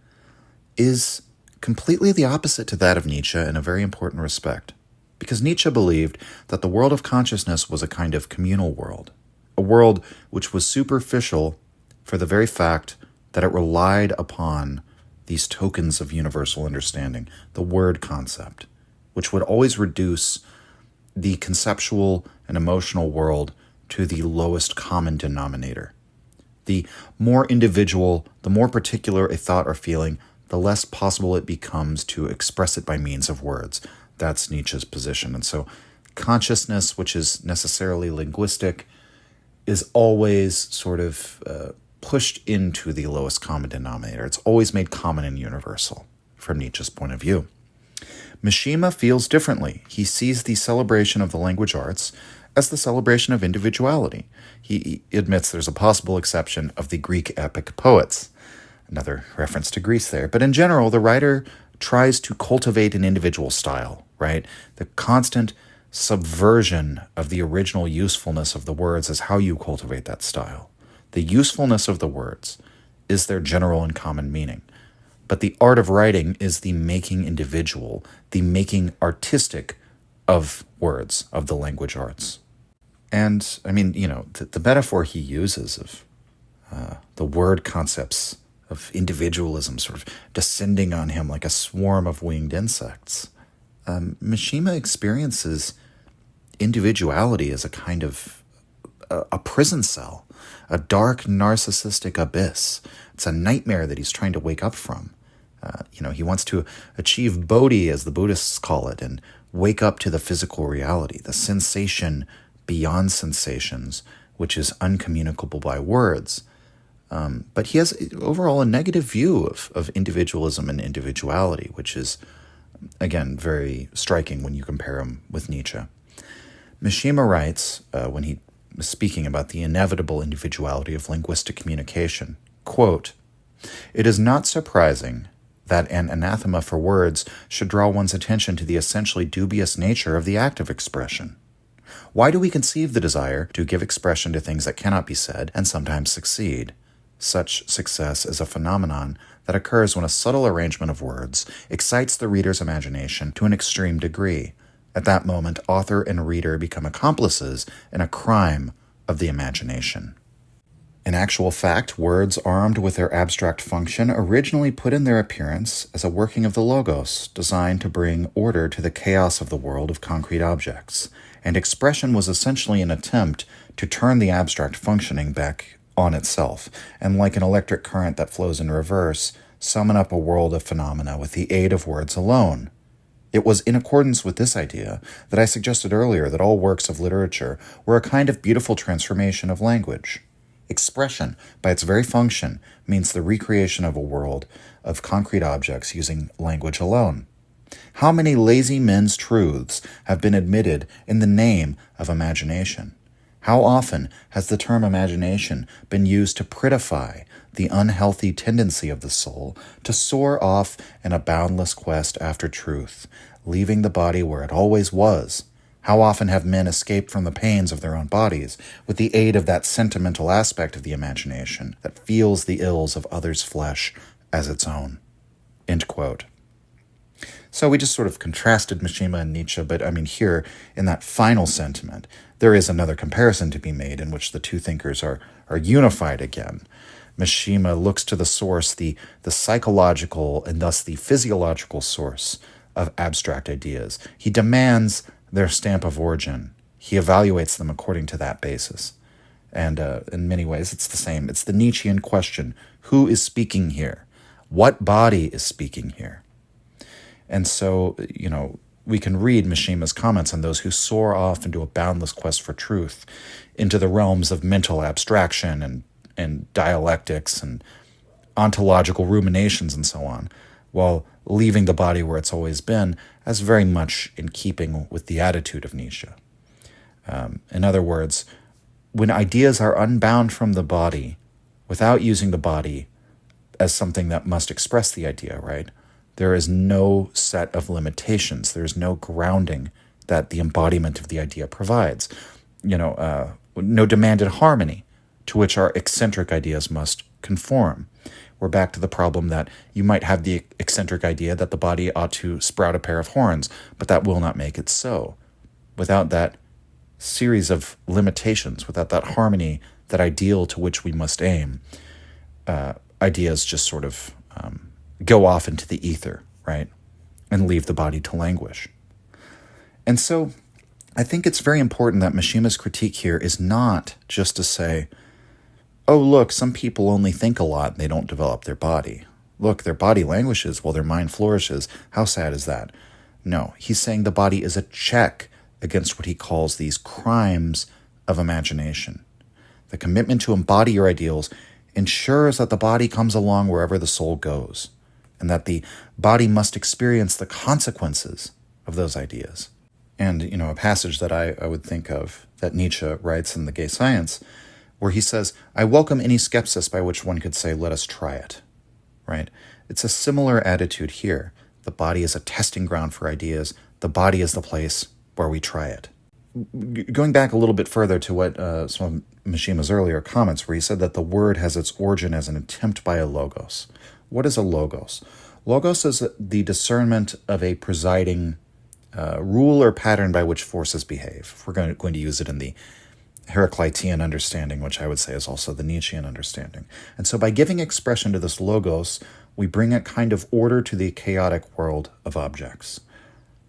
is completely the opposite to that of Nietzsche in a very important respect, because Nietzsche believed that the world of consciousness was a kind of communal world, a world which was superficial for the very fact that it relied upon these tokens of universal understanding, the word concept, which would always reduce the conceptual and emotional world to the lowest common denominator. The more individual, the more particular a thought or feeling, the less possible it becomes to express it by means of words. That's Nietzsche's position. And so consciousness, which is necessarily linguistic, is always sort of pushed into the lowest common denominator. It's always made common and universal from Nietzsche's point of view. Mishima feels differently. He sees the celebration of the language arts as the celebration of individuality. He admits there's a possible exception of the Greek epic poets. Another reference to Greece there. But in general, the writer tries to cultivate an individual style, right? The constant subversion of the original usefulness of the words is how you cultivate that style. The usefulness of the words is their general and common meaning. But the art of writing is the making individual, the making artistic of words, of the language arts. And, I mean, the metaphor he uses of the word concepts of individualism sort of descending on him like a swarm of winged insects. Mishima experiences individuality as a kind of a prison cell, a dark narcissistic abyss. It's a nightmare that he's trying to wake up from. He wants to achieve Bodhi, as the Buddhists call it, and wake up to the physical reality, the sensation beyond sensations, which is uncommunicable by words. But he has overall a negative view of individualism and individuality, which is, again, very striking when you compare him with Nietzsche. Mishima writes, when he was speaking about the inevitable individuality of linguistic communication, quote, "It is not surprising that an anathema for words should draw one's attention to the essentially dubious nature of the act of expression. Why do we conceive the desire to give expression to things that cannot be said and sometimes succeed? Such success is a phenomenon that occurs when a subtle arrangement of words excites the reader's imagination to an extreme degree. At that moment, author and reader become accomplices in a crime of the imagination." In actual fact, words armed with their abstract function originally put in their appearance as a working of the logos, designed to bring order to the chaos of the world of concrete objects, and expression was essentially an attempt to turn the abstract functioning back on itself, and like an electric current that flows in reverse, summon up a world of phenomena with the aid of words alone. It was in accordance with this idea that I suggested earlier that all works of literature were a kind of beautiful transformation of language. Expression, by its very function, means the recreation of a world of concrete objects using language alone. How many lazy men's truths have been admitted in the name of imagination? How often has the term imagination been used to prettify the unhealthy tendency of the soul to soar off in a boundless quest after truth, leaving the body where it always was? How often have men escaped from the pains of their own bodies with the aid of that sentimental aspect of the imagination that feels the ills of others' flesh as its own? End quote. So we just sort of contrasted Mishima and Nietzsche, but here, in that final sentiment, there is another comparison to be made in which the two thinkers are unified again. Mishima looks to the source, the psychological and thus the physiological source of abstract ideas. He demands their stamp of origin. He evaluates them according to that basis. And in many ways, it's the same. It's the Nietzschean question. Who is speaking here? What body is speaking here? And so, we can read Mishima's comments on those who soar off into a boundless quest for truth, into the realms of mental abstraction and dialectics and ontological ruminations and so on, while leaving the body where it's always been, as very much in keeping with the attitude of Nietzsche. In other words, when ideas are unbound from the body, without using the body as something that must express the idea, right? There is no set of limitations. There is no grounding that the embodiment of the idea provides. No demanded harmony to which our eccentric ideas must conform. We're back to the problem that you might have the eccentric idea that the body ought to sprout a pair of horns, but that will not make it so. Without that series of limitations, without that harmony, that ideal to which we must aim, ideas just sort of go off into the ether, right? And leave the body to languish. And so I think it's very important that Mishima's critique here is not just to say, oh, look, some people only think a lot and they don't develop their body. Look, their body languishes while their mind flourishes. How sad is that? No, he's saying the body is a check against what he calls these crimes of imagination. The commitment to embody your ideals ensures that the body comes along wherever the soul goes, and that the body must experience the consequences of those ideas. And, a passage that I would think of that Nietzsche writes in The Gay Science, where he says, I welcome any skepsis by which one could say, let us try it, right? It's a similar attitude here. The body is a testing ground for ideas. The body is the place where we try it. Going back a little bit further to what some of Mishima's earlier comments, where he said that the word has its origin as an attempt by a logos. What is a logos? Logos is the discernment of a presiding rule or pattern by which forces behave. If we're going to use it in the Heraclitean understanding, which I would say is also the Nietzschean understanding. And so by giving expression to this logos, we bring a kind of order to the chaotic world of objects.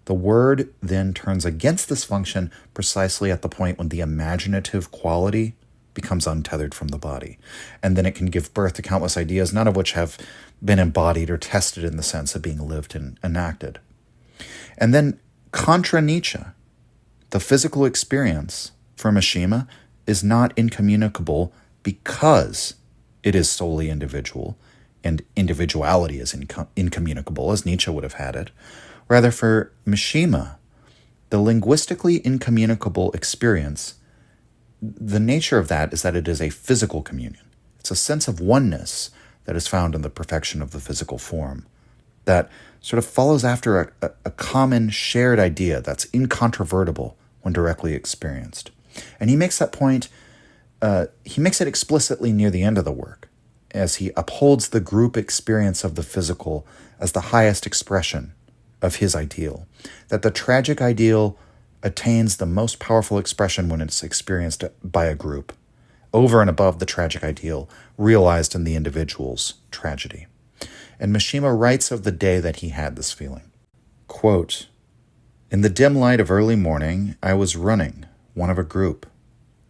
The word then turns against this function precisely at the point when the imaginative quality becomes untethered from the body. And then it can give birth to countless ideas, none of which have been embodied or tested in the sense of being lived and enacted. And then contra Nietzsche, the physical experience for Mishima is not incommunicable because it is solely individual, and individuality is incommunicable, as Nietzsche would have had it. Rather, for Mishima, the linguistically incommunicable experience, the nature of that is that it is a physical communion. It's a sense of oneness that is found in the perfection of the physical form that sort of follows after a common shared idea that's incontrovertible when directly experienced. And he makes that point, he makes it explicitly near the end of the work, as he upholds the group experience of the physical as the highest expression of his ideal, that the tragic ideal attains the most powerful expression when it's experienced by a group, over and above the tragic ideal realized in the individual's tragedy. And Mishima writes of the day that he had this feeling. Quote, in the dim light of early morning, I was running, one of a group.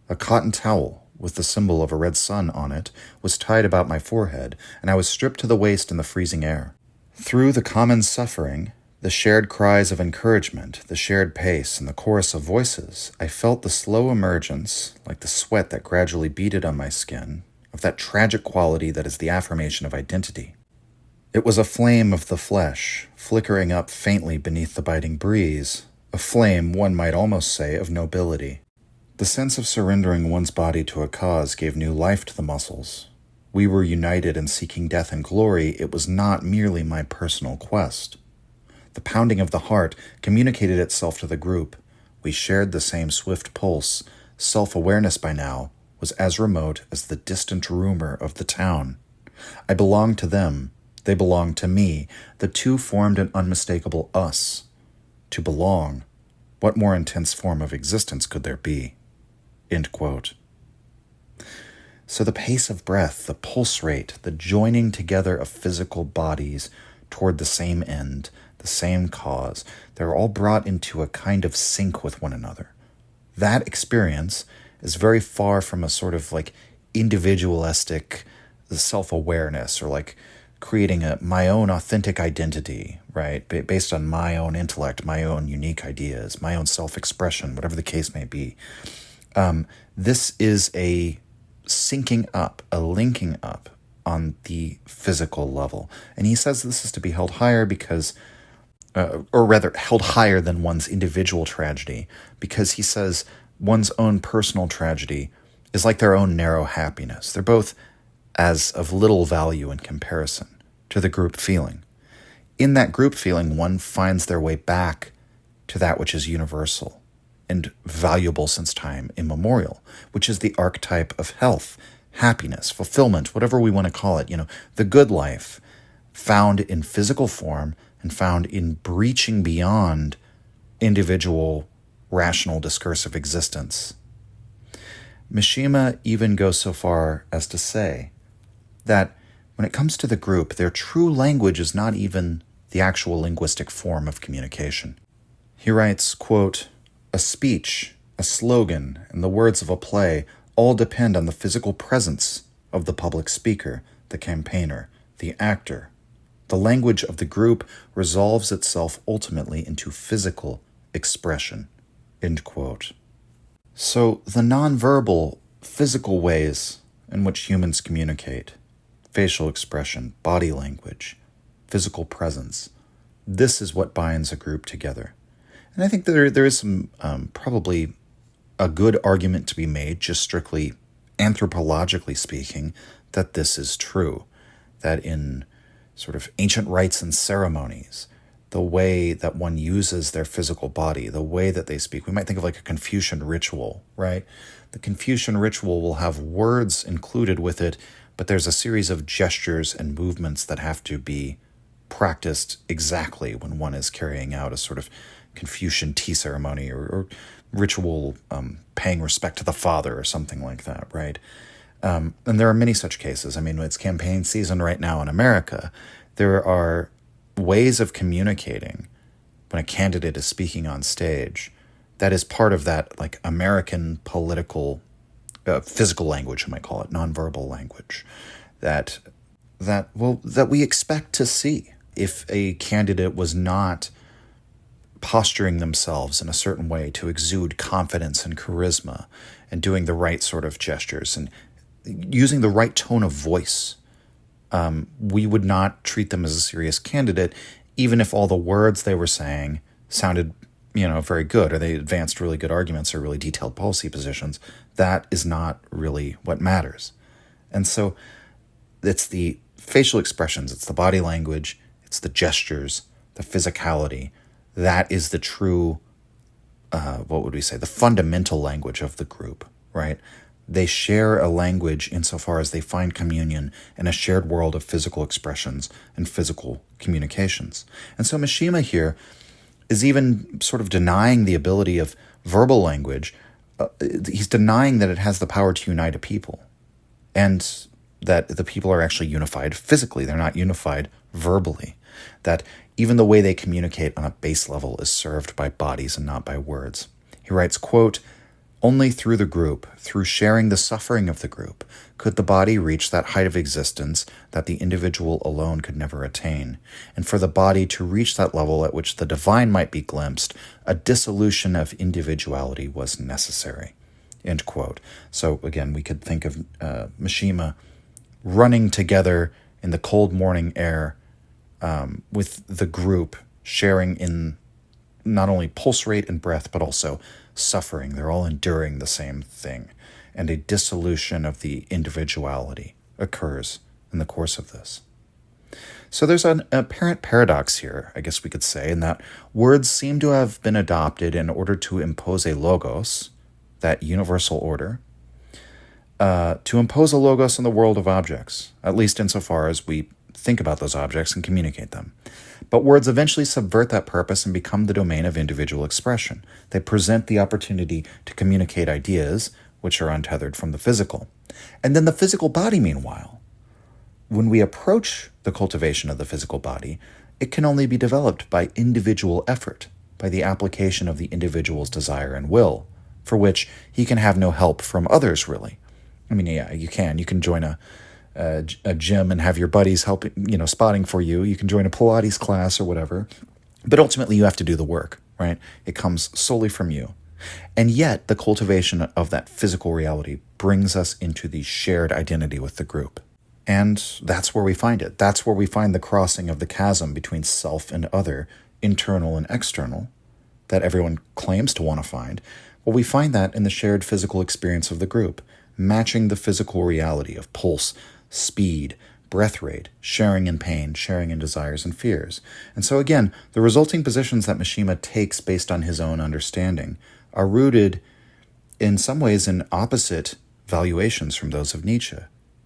A cotton towel with the symbol of a red sun on it was tied about my forehead, and I was stripped to the waist in the freezing air. Through the common suffering, the shared cries of encouragement, the shared pace, and the chorus of voices, I felt the slow emergence, like the sweat that gradually beaded on my skin, of that tragic quality that is the affirmation of identity. It was a flame of the flesh, flickering up faintly beneath the biting breeze, a flame, one might almost say, of nobility. The sense of surrendering one's body to a cause gave new life to the muscles. We were united in seeking death and glory. It was not merely my personal quest. The pounding of the heart communicated itself to the group. We shared the same swift pulse. Self-awareness by now was as remote as the distant rumor of the town. I belonged to them. They belonged to me. The two formed an unmistakable us. To belong, what more intense form of existence could there be? End quote. So the pace of breath, the pulse rate, the joining together of physical bodies toward the same end, the same cause, they're all brought into a kind of sync with one another. That experience is very far from a sort of like individualistic self-awareness or like creating my own authentic identity, right? Based on my own intellect, my own unique ideas, my own self-expression, whatever the case may be. This is a syncing up, a linking up on the physical level. And he says this is to be held higher because, or rather held higher than one's individual tragedy, because he says one's own personal tragedy is like their own narrow happiness. They're both as of little value in comparison to the group feeling. In that group feeling, one finds their way back to that which is universal and valuable since time immemorial, which is the archetype of health, happiness, fulfillment, whatever we want to call it, the good life found in physical form and found in breaching beyond individual rational discursive existence. Mishima even goes so far as to say that when it comes to the group, their true language is not even the actual linguistic form of communication. He writes, quote, a speech, a slogan, and the words of a play all depend on the physical presence of the public speaker, the campaigner, the actor. The language of the group resolves itself ultimately into physical expression. End quote. So the nonverbal, physical ways in which humans communicate, facial expression, body language, physical presence, this is what binds a group together. And I think there is some probably a good argument to be made, just strictly anthropologically speaking, that this is true. That in sort of ancient rites and ceremonies, the way that one uses their physical body, the way that they speak, we might think of like a Confucian ritual, right? The Confucian ritual will have words included with it, but there's a series of gestures and movements that have to be practiced exactly when one is carrying out a sort of Confucian tea ceremony or ritual paying respect to the father or something like that, right? And there are many such cases. I mean, it's campaign season right now in America. There are ways of communicating when a candidate is speaking on stage that is part of that like American political physical language, you might call it, nonverbal language, that we expect to see. If a candidate was not posturing themselves in a certain way to exude confidence and charisma and doing the right sort of gestures and using the right tone of voice, we would not treat them as a serious candidate, even if all the words they were saying sounded, very good, or they advanced really good arguments or really detailed policy positions. That is not really what matters. And so it's the facial expressions, it's the body language, it's the gestures, the physicality. That is the true, the fundamental language of the group, right? They share a language insofar as they find communion in a shared world of physical expressions and physical communications. And so Mishima here is even sort of denying the ability of verbal language. He's denying that it has the power to unite a people, and that the people are actually unified physically. They're not unified verbally. That even the way they communicate on a base level is served by bodies and not by words. He writes, quote, "Only through the group, through sharing the suffering of the group, could the body reach that height of existence that the individual alone could never attain. And for the body to reach that level at which the divine might be glimpsed, a dissolution of individuality was necessary." End quote. So again, we could think of Mishima running together in the cold morning air with the group, sharing in not only pulse rate and breath, but also suffering. They're all enduring the same thing. And a dissolution of the individuality occurs in the course of this. So there's an apparent paradox here, I guess we could say, in that words seem to have been adopted in order to impose a logos, that universal order, to impose a logos in the world of objects, at least insofar as we think about those objects and communicate them. But words eventually subvert that purpose and become the domain of individual expression. They present the opportunity to communicate ideas, which are untethered from the physical. And then the physical body, meanwhile, when we approach the cultivation of the physical body, it can only be developed by individual effort, by the application of the individual's desire and will, for which he can have no help from others, really. I mean, yeah, you can. You can join a gym and have your buddies helping, spotting for you. You can join a Pilates class or whatever. But ultimately, you have to do the work, right? It comes solely from you. And yet, the cultivation of that physical reality brings us into the shared identity with the group. And that's where we find it. That's where we find the crossing of the chasm between self and other, internal and external, that everyone claims to want to find. Well, we find that in the shared physical experience of the group, matching the physical reality of pulse, speed, breath rate, sharing in pain, sharing in desires and fears. And so again, the resulting positions that Mishima takes based on his own understanding are rooted in some ways in opposite valuations from those of Nietzsche,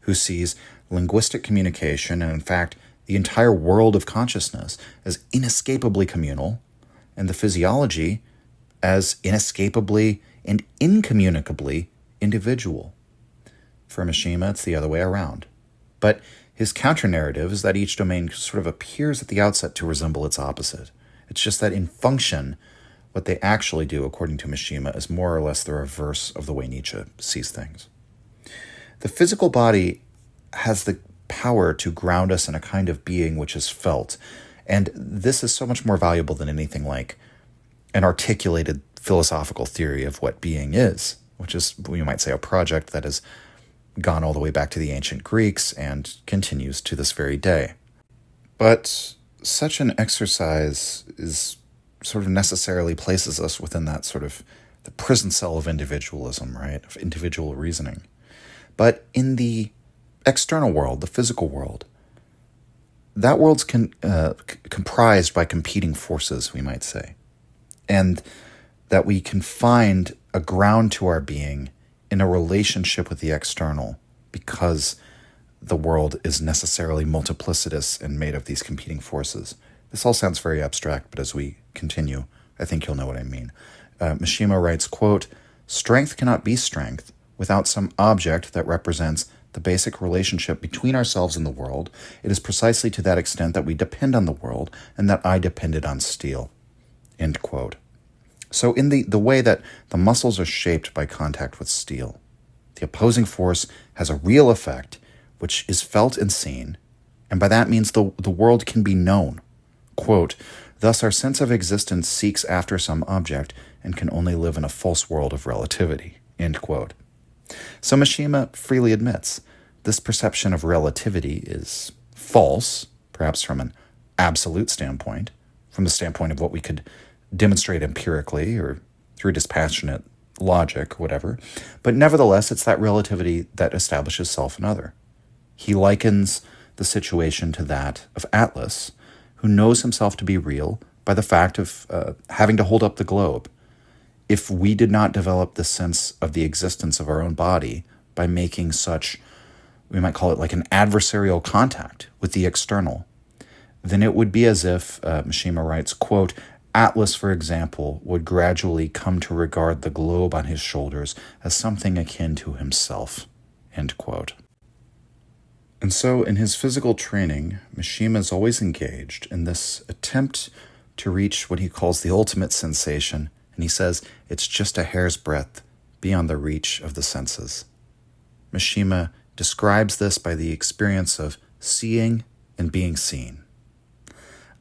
who sees linguistic communication and in fact the entire world of consciousness as inescapably communal, and the physiology as inescapably and incommunicably individual. For Mishima, it's the other way around. But his counter-narrative is that each domain sort of appears at the outset to resemble its opposite. It's just that in function, what they actually do, according to Mishima, is more or less the reverse of the way Nietzsche sees things. The physical body has the power to ground us in a kind of being which is felt, and this is so much more valuable than anything like an articulated philosophical theory of what being is, which is, you might say, a project that has gone all the way back to the ancient Greeks and continues to this very day. But such an exercise is sort of necessarily places us within that sort of the prison cell of individualism, right? Of individual reasoning. But in the external world, the physical world, that world's comprised by competing forces, we might say. And that we can find a ground to our being in a relationship with the external because the world is necessarily multiplicitous and made of these competing forces. This all sounds very abstract, but as we continue, I think you'll know what I mean. Mishima writes, quote, "Strength cannot be strength without some object that represents the basic relationship between ourselves and the world. It is precisely to that extent that we depend on the world and that I depended on steel." End quote. So in the way that the muscles are shaped by contact with steel, the opposing force has a real effect which is felt and seen, and by that means the world can be known. Quote, "Thus our sense of existence seeks after some object and can only live in a false world of relativity." End quote. So Mishima freely admits this perception of relativity is false, perhaps from an absolute standpoint, from the standpoint of what we could demonstrate empirically or through dispassionate logic, whatever. But nevertheless, it's that relativity that establishes self and other. He likens the situation to that of Atlas, who knows himself to be real by the fact of having to hold up the globe. If we did not develop the sense of the existence of our own body by making such, we might call it like an adversarial contact with the external, then it would be as if, Mishima writes, quote, "Atlas, for example, would gradually come to regard the globe on his shoulders as something akin to himself." End quote. And so in his physical training, Mishima is always engaged in this attempt to reach what he calls the ultimate sensation, and he says it's just a hair's breadth beyond the reach of the senses. Mishima describes this by the experience of seeing and being seen.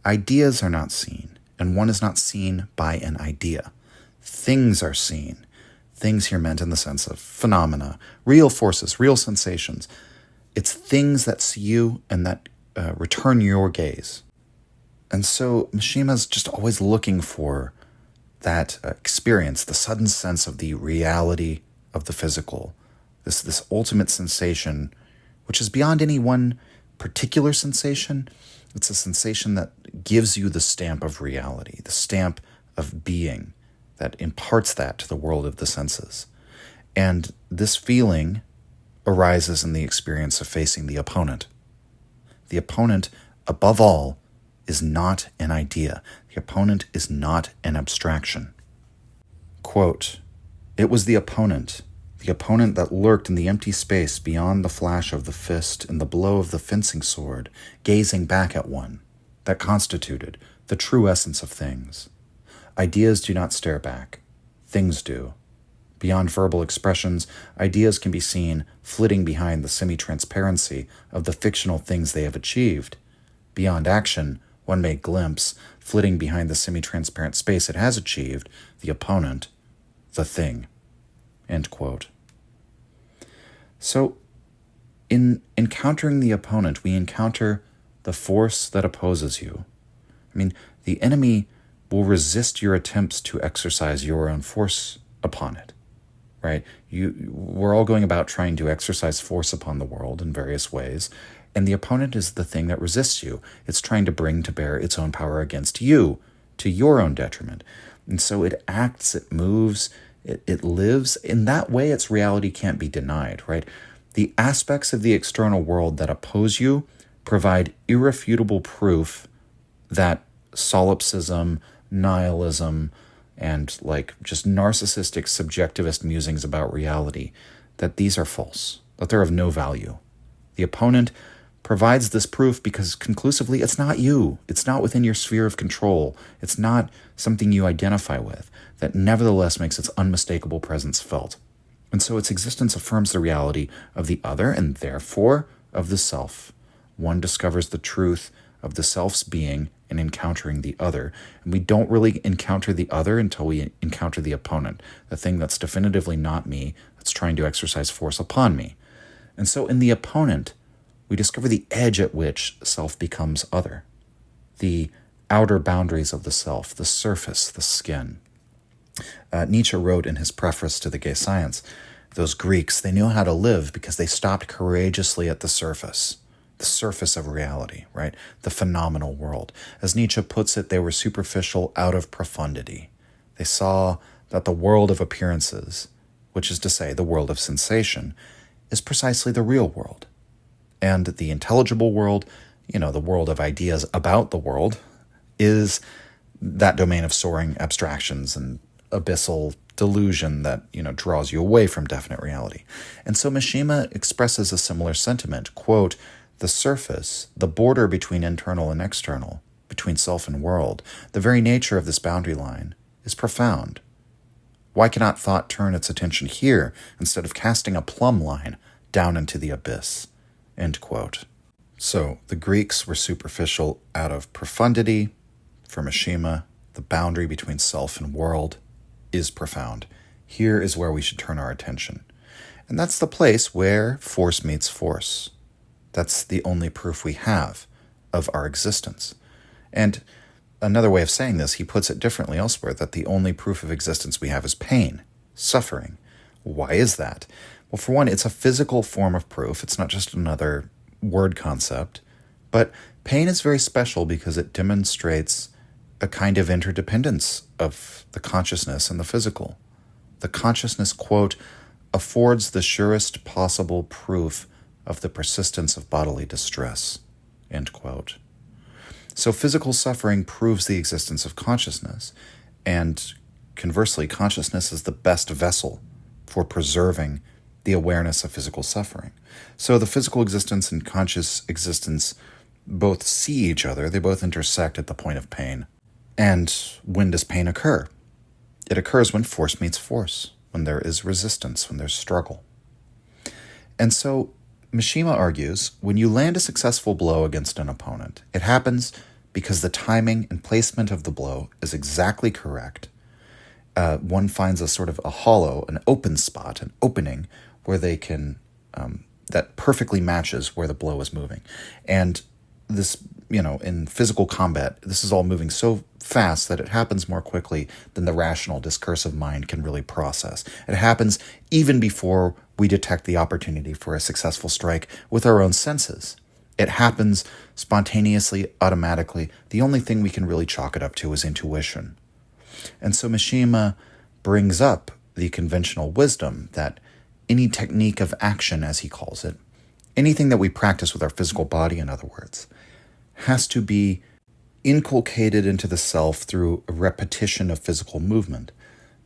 Ideas are not seen, and one is not seen by an idea. Things are seen. Things here meant in the sense of phenomena, real forces, real sensations. It's things that see you and that return your gaze. And so Mishima's just always looking for that experience, the sudden sense of the reality of the physical, this ultimate sensation, which is beyond any one particular sensation. It's a sensation that gives you the stamp of reality, the stamp of being, that imparts that to the world of the senses. And this feeling arises in the experience of facing the opponent. The opponent, above all, is not an idea. The opponent is not an abstraction. Quote, "It was the opponent that lurked in the empty space beyond the flash of the fist and the blow of the fencing sword, gazing back at one, that constituted the true essence of things. Ideas do not stare back. Things do. Beyond verbal expressions, ideas can be seen flitting behind the semi-transparency of the fictional things they have achieved. Beyond action, one may glimpse, flitting behind the semi-transparent space it has achieved, the opponent, the thing." End quote. So, in encountering the opponent, we encounter the force that opposes you. I mean, the enemy will resist your attempts to exercise your own force upon it. Right? We're all going about trying to exercise force upon the world in various ways, and the opponent is the thing that resists you. It's trying to bring to bear its own power against you, to your own detriment. And so it acts, it moves, it lives. In that way, its reality can't be denied, right? The aspects of the external world that oppose you provide irrefutable proof that solipsism, nihilism, and like just narcissistic subjectivist musings about reality, that these are false, that they're of no value. The opponent provides this proof because conclusively it's not you. It's not within your sphere of control. It's not something you identify with, that nevertheless makes its unmistakable presence felt. And so its existence affirms the reality of the other and therefore of the self. One discovers the truth of the self's being in encountering the other. And we don't really encounter the other until we encounter the opponent, the thing that's definitively not me, that's trying to exercise force upon me. And so in the opponent, we discover the edge at which self becomes other, the outer boundaries of the self, the surface, the skin. Nietzsche wrote in his preface to The Gay Science, those Greeks, they knew how to live because they stopped courageously at the surface of reality, right? The phenomenal world. As Nietzsche puts it, they were superficial out of profundity. They saw that the world of appearances, which is to say the world of sensation, is precisely the real world. And the intelligible world, the world of ideas about the world, is that domain of soaring abstractions and abyssal delusion that, draws you away from definite reality. And so Mishima expresses a similar sentiment, quote, "The surface, the border between internal and external, between self and world, the very nature of this boundary line is profound. Why cannot thought turn its attention here instead of casting a plumb line down into the abyss?" End quote. So the Greeks were superficial out of profundity. For Mishima, the boundary between self and world is profound. Here is where we should turn our attention. And that's the place where force meets force. That's the only proof we have of our existence. And another way of saying this, he puts it differently elsewhere, that the only proof of existence we have is pain, suffering. Why is that? Well, for one, it's a physical form of proof. It's not just another word concept. But pain is very special because it demonstrates a kind of interdependence of the consciousness and the physical. The consciousness, quote, "affords the surest possible proof of the persistence of bodily distress," end quote. So physical suffering proves the existence of consciousness, and conversely, consciousness is the best vessel for preserving the awareness of physical suffering. So the physical existence and conscious existence both see each other, they both intersect at the point of pain. And when does pain occur? It occurs when force meets force, when there is resistance, when there's struggle. And so Mishima argues, when you land a successful blow against an opponent, it happens because the timing and placement of the blow is exactly correct. One finds a sort of a hollow, an open spot, an opening where they can, that perfectly matches where the blow is moving. And this, in physical combat, this is all moving so fast that it happens more quickly than the rational discursive mind can really process. It happens even before we detect the opportunity for a successful strike with our own senses. It happens spontaneously, automatically. The only thing we can really chalk it up to is intuition. And so Mishima brings up the conventional wisdom that any technique of action, as he calls it, anything that we practice with our physical body, in other words, has to be inculcated into the self through a repetition of physical movement,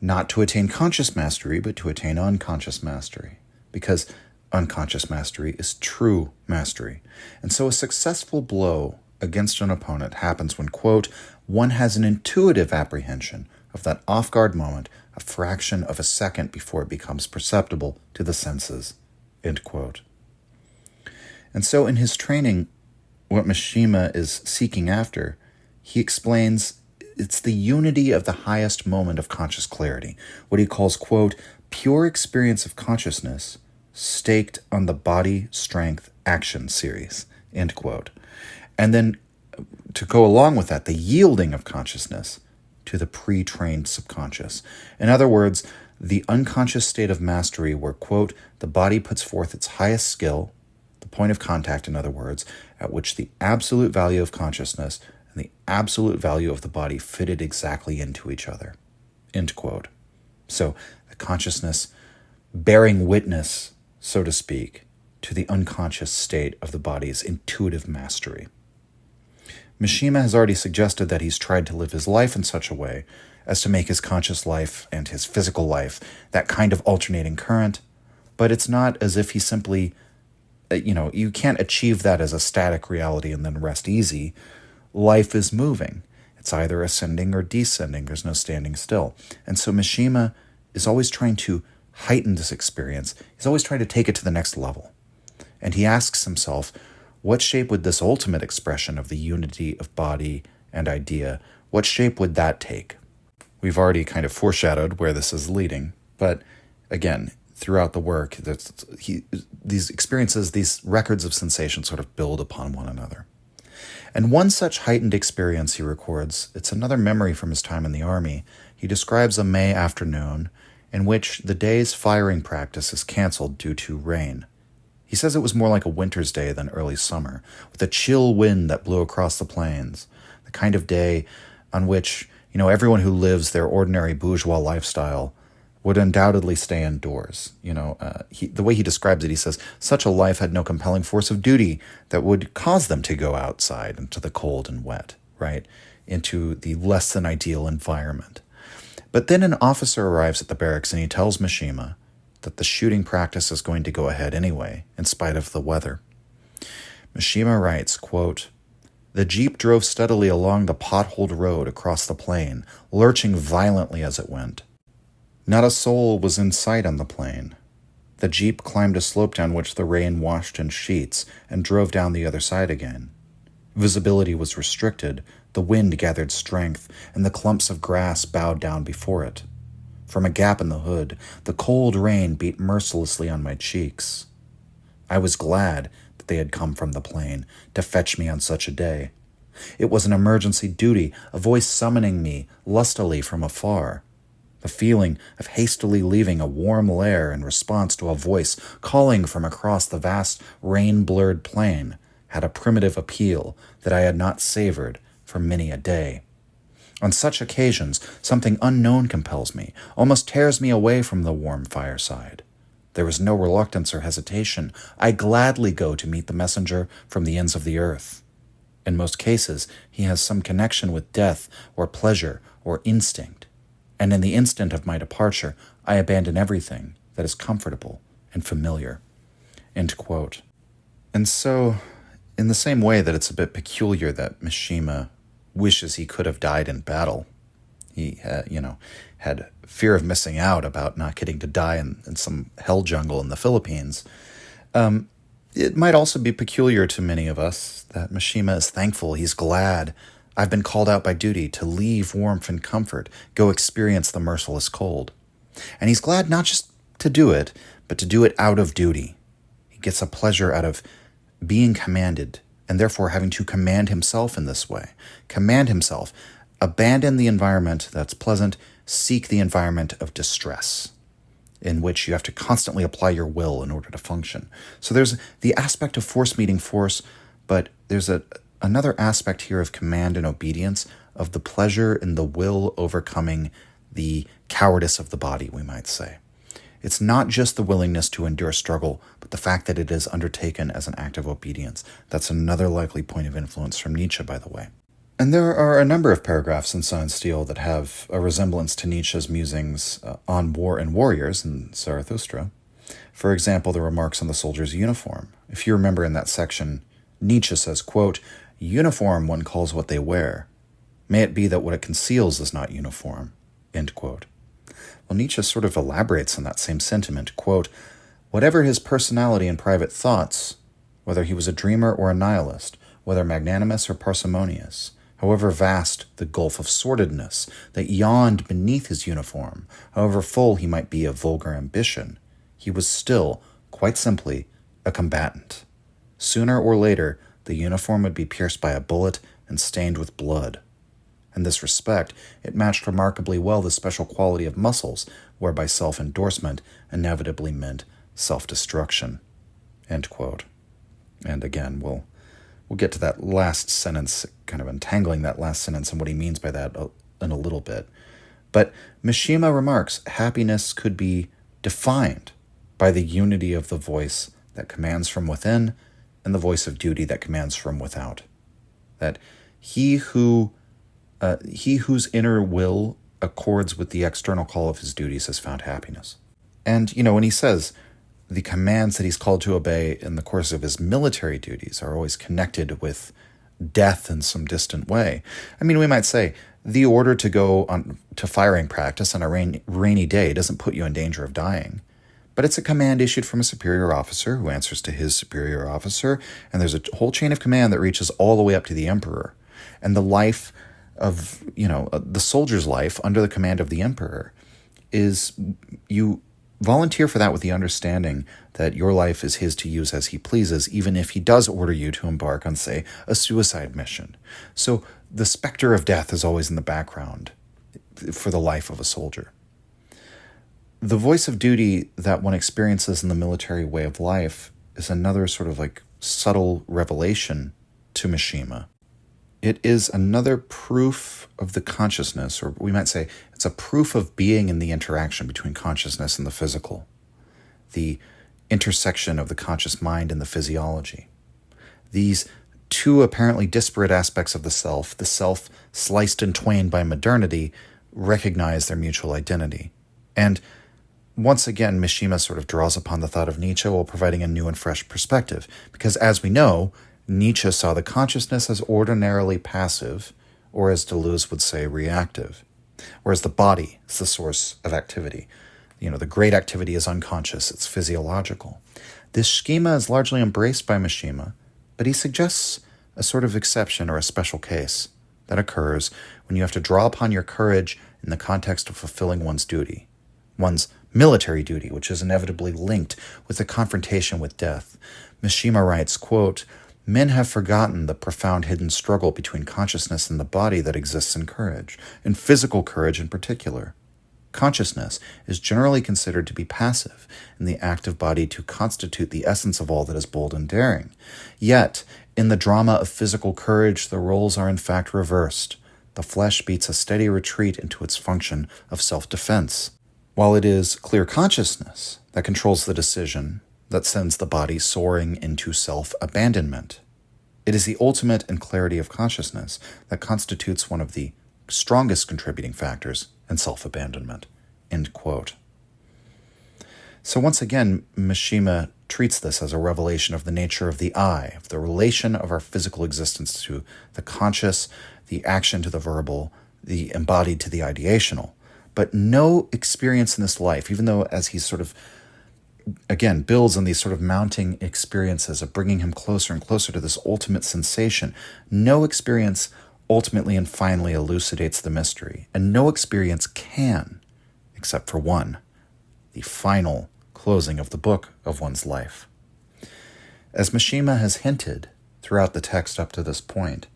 not to attain conscious mastery, but to attain unconscious mastery, because unconscious mastery is true mastery. And so a successful blow against an opponent happens when, quote, "one has an intuitive apprehension of that off-guard moment, a fraction of a second before it becomes perceptible to the senses," end quote. And so in his training, what Mishima is seeking after, he explains it's the unity of the highest moment of conscious clarity, what he calls, quote, "pure experience of consciousness staked on the body, strength, action series," end quote. And then to go along with that, the yielding of consciousness to the pre-trained subconscious. In other words, the unconscious state of mastery where, quote, "the body puts forth its highest skill," the point of contact, in other words, at which the absolute value of consciousness and the absolute value of the body fitted exactly into each other, end quote. So the consciousness bearing witness, so to speak, to the unconscious state of the body's intuitive mastery. Mishima has already suggested that he's tried to live his life in such a way as to make his conscious life and his physical life that kind of alternating current, but it's not as if he simply, you can't achieve that as a static reality and then rest easy. Life is moving. It's either ascending or descending. There's no standing still. And so Mishima is always trying to heighten this experience. He's always trying to take it to the next level. And he asks himself, what shape would this ultimate expression of the unity of body and idea, what shape would that take? We've already kind of foreshadowed where this is leading, but again, throughout the work, these experiences, these records of sensation sort of build upon one another. And one such heightened experience he records, it's another memory from his time in the army. he describes a May afternoon in which the day's firing practice is canceled due to rain. He says it was more like a winter's day than early summer, with a chill wind that blew across the plains, the kind of day on which, everyone who lives their ordinary bourgeois lifestyle would undoubtedly stay indoors. The way he describes it, he says, such a life had no compelling force of duty that would cause them to go outside into the cold and wet, right? Into the less than ideal environment. But then an officer arrives at the barracks and he tells Mishima that the shooting practice is going to go ahead anyway, in spite of the weather. Mishima writes, quote, "The jeep drove steadily along the potholed road across the plain, lurching violently as it went. Not a soul was in sight on the plain. The jeep climbed a slope down which the rain washed in sheets and drove down the other side again. Visibility was restricted, the wind gathered strength, and the clumps of grass bowed down before it. From a gap in the hood, the cold rain beat mercilessly on my cheeks. I was glad that they had come from the plain to fetch me on such a day. It was an emergency duty, a voice summoning me lustily from afar. The feeling of hastily leaving a warm lair in response to a voice calling from across the vast rain-blurred plain had a primitive appeal that I had not savored for many a day. On such occasions, something unknown compels me, almost tears me away from the warm fireside. There is no reluctance or hesitation. I gladly go to meet the messenger from the ends of the earth. In most cases, he has some connection with death or pleasure or instinct. And in the instant of my departure, I abandon everything that is comfortable and familiar." End quote. And so, in the same way that it's a bit peculiar that Mishima wishes he could have died in battle, he had fear of missing out about not getting to die in some hell jungle in the Philippines. It might also be peculiar to many of us that Mishima is thankful, he's glad, I've been called out by duty to leave warmth and comfort, go experience the merciless cold. And he's glad not just to do it, but to do it out of duty. He gets a pleasure out of being commanded, and therefore having to command himself in this way. Command himself. Abandon the environment that's pleasant, seek the environment of distress, in which you have to constantly apply your will in order to function. So there's the aspect of force meeting force, but there's another aspect here of command and obedience, of the pleasure in the will overcoming the cowardice of the body, we might say. It's not just the willingness to endure struggle, but the fact that it is undertaken as an act of obedience. That's another likely point of influence from Nietzsche, by the way. And there are a number of paragraphs in Sun and Steel that have a resemblance to Nietzsche's musings on war and warriors in Zarathustra. For example, the remarks on the soldier's uniform. If you remember in that section, Nietzsche says, quote, "Uniform one calls what they wear. May it be that what it conceals is not uniform." End quote. Well, Nietzsche sort of elaborates on that same sentiment, quote, "Whatever his personality and private thoughts, whether he was a dreamer or a nihilist, whether magnanimous or parsimonious, however vast the gulf of sordidness that yawned beneath his uniform, however full he might be of vulgar ambition, he was still, quite simply, a combatant. Sooner or later, the uniform would be pierced by a bullet and stained with blood. In this respect, it matched remarkably well the special quality of muscles, whereby self-endorsement inevitably meant self-destruction." End quote. And again, we'll get to that last sentence, kind of untangling that last sentence and what he means by that in a little bit. But Mishima remarks, happiness could be defined by the unity of the voice that commands from within and the voice of duty that commands from without. That he whose inner will accords with the external call of his duties has found happiness. And, when he says the commands that he's called to obey in the course of his military duties are always connected with death in some distant way, I mean, we might say the order to go on to firing practice on a rainy day doesn't put you in danger of dying. But it's a command issued from a superior officer who answers to his superior officer, and there's a whole chain of command that reaches all the way up to the emperor. And the life of, the soldier's life under the command of the emperor is, you volunteer for that with the understanding that your life is his to use as he pleases, even if he does order you to embark on, say, a suicide mission. So the specter of death is always in the background. for the life of a soldier. The voice of duty that one experiences in the military way of life is another sort of like subtle revelation to Mishima. It is another proof of the consciousness, or we might say it's a proof of being in the interaction between consciousness and the physical, the intersection of the conscious mind and the physiology. These two apparently disparate aspects of the self sliced in twain by modernity, recognize their mutual identity. And once again, Mishima sort of draws upon the thought of Nietzsche while providing a new and fresh perspective, because as we know, Nietzsche saw the consciousness as ordinarily passive, or as Deleuze would say, reactive, whereas the body is the source of activity. The great activity is unconscious, it's physiological. This schema is largely embraced by Mishima, but he suggests a sort of exception or a special case that occurs when you have to draw upon your courage in the context of fulfilling one's duty, one's military duty, which is inevitably linked with the confrontation with death. Mishima writes, quote, "Men have forgotten the profound hidden struggle between consciousness and the body that exists in courage, in physical courage in particular. Consciousness is generally considered to be passive, in the active body to constitute the essence of all that is bold and daring. Yet, in the drama of physical courage, the roles are in fact reversed. The flesh beats a steady retreat into its function of self-defense. While it is clear consciousness that controls the decision that sends the body soaring into self-abandonment, it is the ultimate in clarity of consciousness that constitutes one of the strongest contributing factors in self-abandonment." End quote. So once again, Mishima treats this as a revelation of the nature of the I, of the relation of our physical existence to the conscious, the action to the verbal, the embodied to the ideational. But no experience in this life, even though as he sort of, again, builds on these sort of mounting experiences of bringing him closer and closer to this ultimate sensation, no experience ultimately and finally elucidates the mystery. And no experience can, except for one, the final closing of the book of one's life. As Mishima has hinted throughout the text up to this point,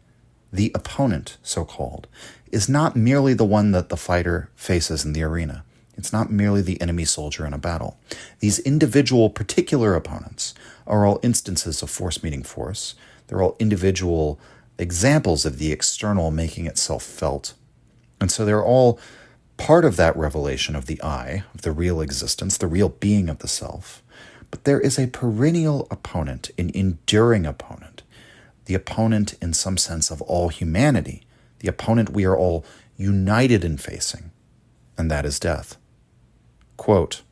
the opponent, so-called, is not merely the one that the fighter faces in the arena. It's not merely the enemy soldier in a battle. These individual particular opponents are all instances of force meeting force. They're all individual examples of the external making itself felt. And so they're all part of that revelation of the I, of the real existence, the real being of the self. But there is a perennial opponent, an enduring opponent, the opponent in some sense of all humanity, the opponent we are all united in facing, and that is death. Quote,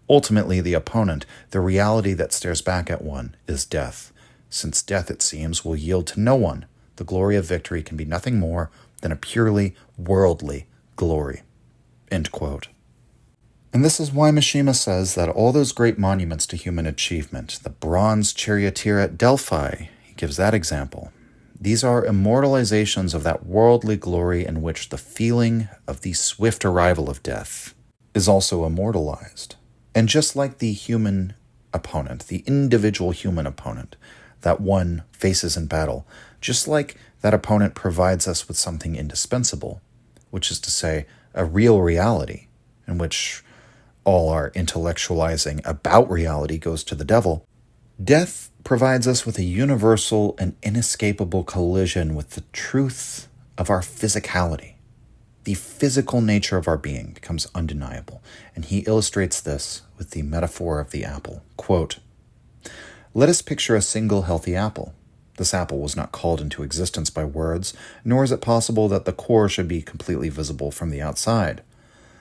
"Ultimately, the opponent, the reality that stares back at one, is death. Since death, it seems, will yield to no one, the glory of victory can be nothing more than a purely worldly glory." End quote. And this is why Mishima says that all those great monuments to human achievement, the bronze charioteer at Delphi, he gives that example, these are immortalizations of that worldly glory in which the feeling of the swift arrival of death is also immortalized. And just like the human opponent, the individual human opponent that one faces in battle, just like that opponent provides us with something indispensable, which is to say, a real reality in which all our intellectualizing about reality goes to the devil, death provides us with a universal and inescapable collision with the truth of our physicality. The physical nature of our being becomes undeniable, and he illustrates this with the metaphor of the apple. Quote, "Let us picture a single healthy apple. This apple was not called into existence by words, nor is it possible that the core should be completely visible from the outside.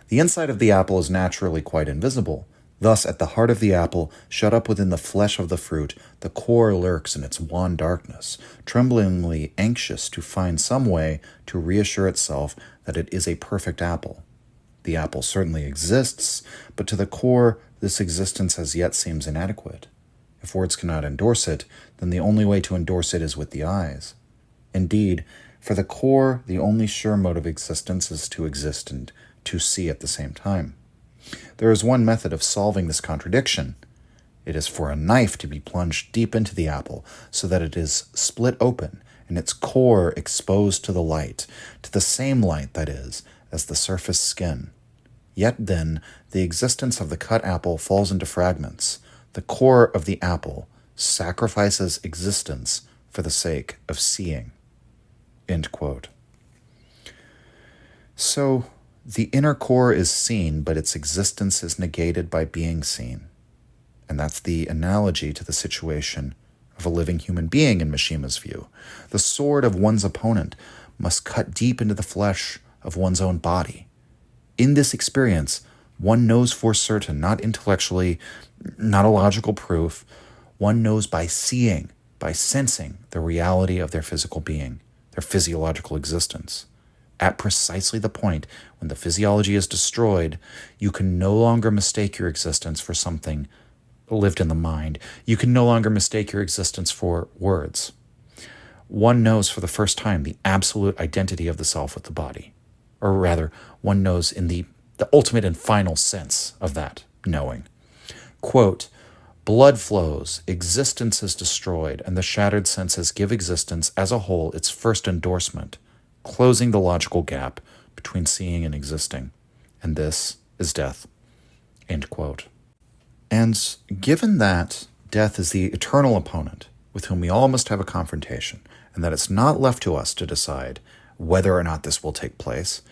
The inside of the apple is naturally quite invisible. Thus, at the heart of the apple, shut up within the flesh of the fruit, the core lurks in its wan darkness, tremblingly anxious to find some way to reassure itself that it is a perfect apple. The apple certainly exists, but to the core, this existence as yet seems inadequate. If words cannot endorse it, then the only way to endorse it is with the eyes. Indeed, for the core, the only sure mode of existence is to exist and to see at the same time. There is one method of solving this contradiction. It is for a knife to be plunged deep into the apple so that it is split open and its core exposed to the light, to the same light, that is, as the surface skin. Yet then, the existence of the cut apple falls into fragments. The core of the apple sacrifices existence for the sake of seeing." End quote. So, the inner core is seen, but its existence is negated by being seen. And that's the analogy to the situation of a living human being in Mishima's view. The sword of one's opponent must cut deep into the flesh of one's own body. In this experience, one knows for certain, not intellectually, not a logical proof, one knows by seeing, by sensing the reality of their physical being, their physiological existence. At precisely the point when the physiology is destroyed, you can no longer mistake your existence for something lived in the mind. You can no longer mistake your existence for words. One knows for the first time the absolute identity of the self with the body. Or rather, one knows in the ultimate and final sense of that knowing. Quote, "Blood flows, existence is destroyed, and the shattered senses give existence as a whole its first endorsement, closing the logical gap between seeing and existing. And this is death." End quote. And given that death is the eternal opponent with whom we all must have a confrontation, and that it's not left to us to decide whether or not this will take place,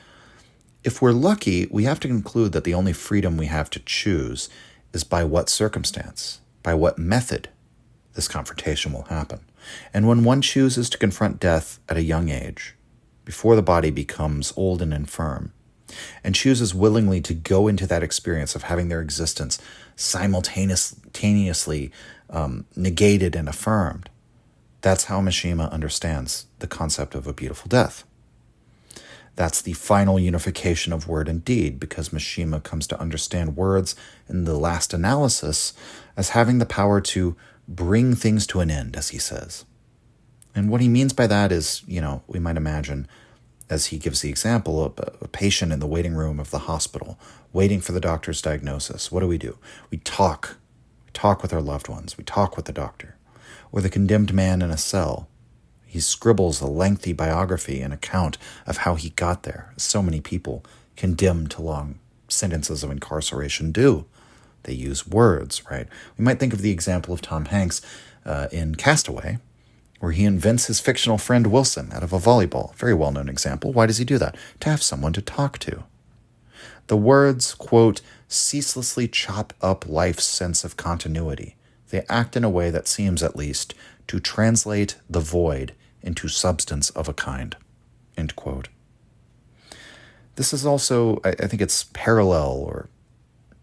if we're lucky, we have to conclude that the only freedom we have to choose is by what circumstance, by what method this confrontation will happen. And when one chooses to confront death at a young age, before the body becomes old and infirm, and chooses willingly to go into that experience of having their existence simultaneously negated and affirmed, that's how Mishima understands the concept of a beautiful death. That's the final unification of word and deed, because Mishima comes to understand words in the last analysis as having the power to bring things to an end, as he says. And what he means by that is, we might imagine, as he gives the example of a patient in the waiting room of the hospital, waiting for the doctor's diagnosis. What do? We talk. We talk with our loved ones. We talk with the doctor. Or the condemned man in a cell. He scribbles a lengthy biography and account of how he got there. So many people condemned to long sentences of incarceration do. They use words, right? We might think of the example of Tom Hanks in Castaway, where he invents his fictional friend Wilson out of a volleyball. Very well-known example. Why does he do that? To have someone to talk to. The words, quote, "ceaselessly chop up life's sense of continuity. They act in a way that seems, at least, to translate the void into substance of a kind," end quote. This is also, I think it's parallel or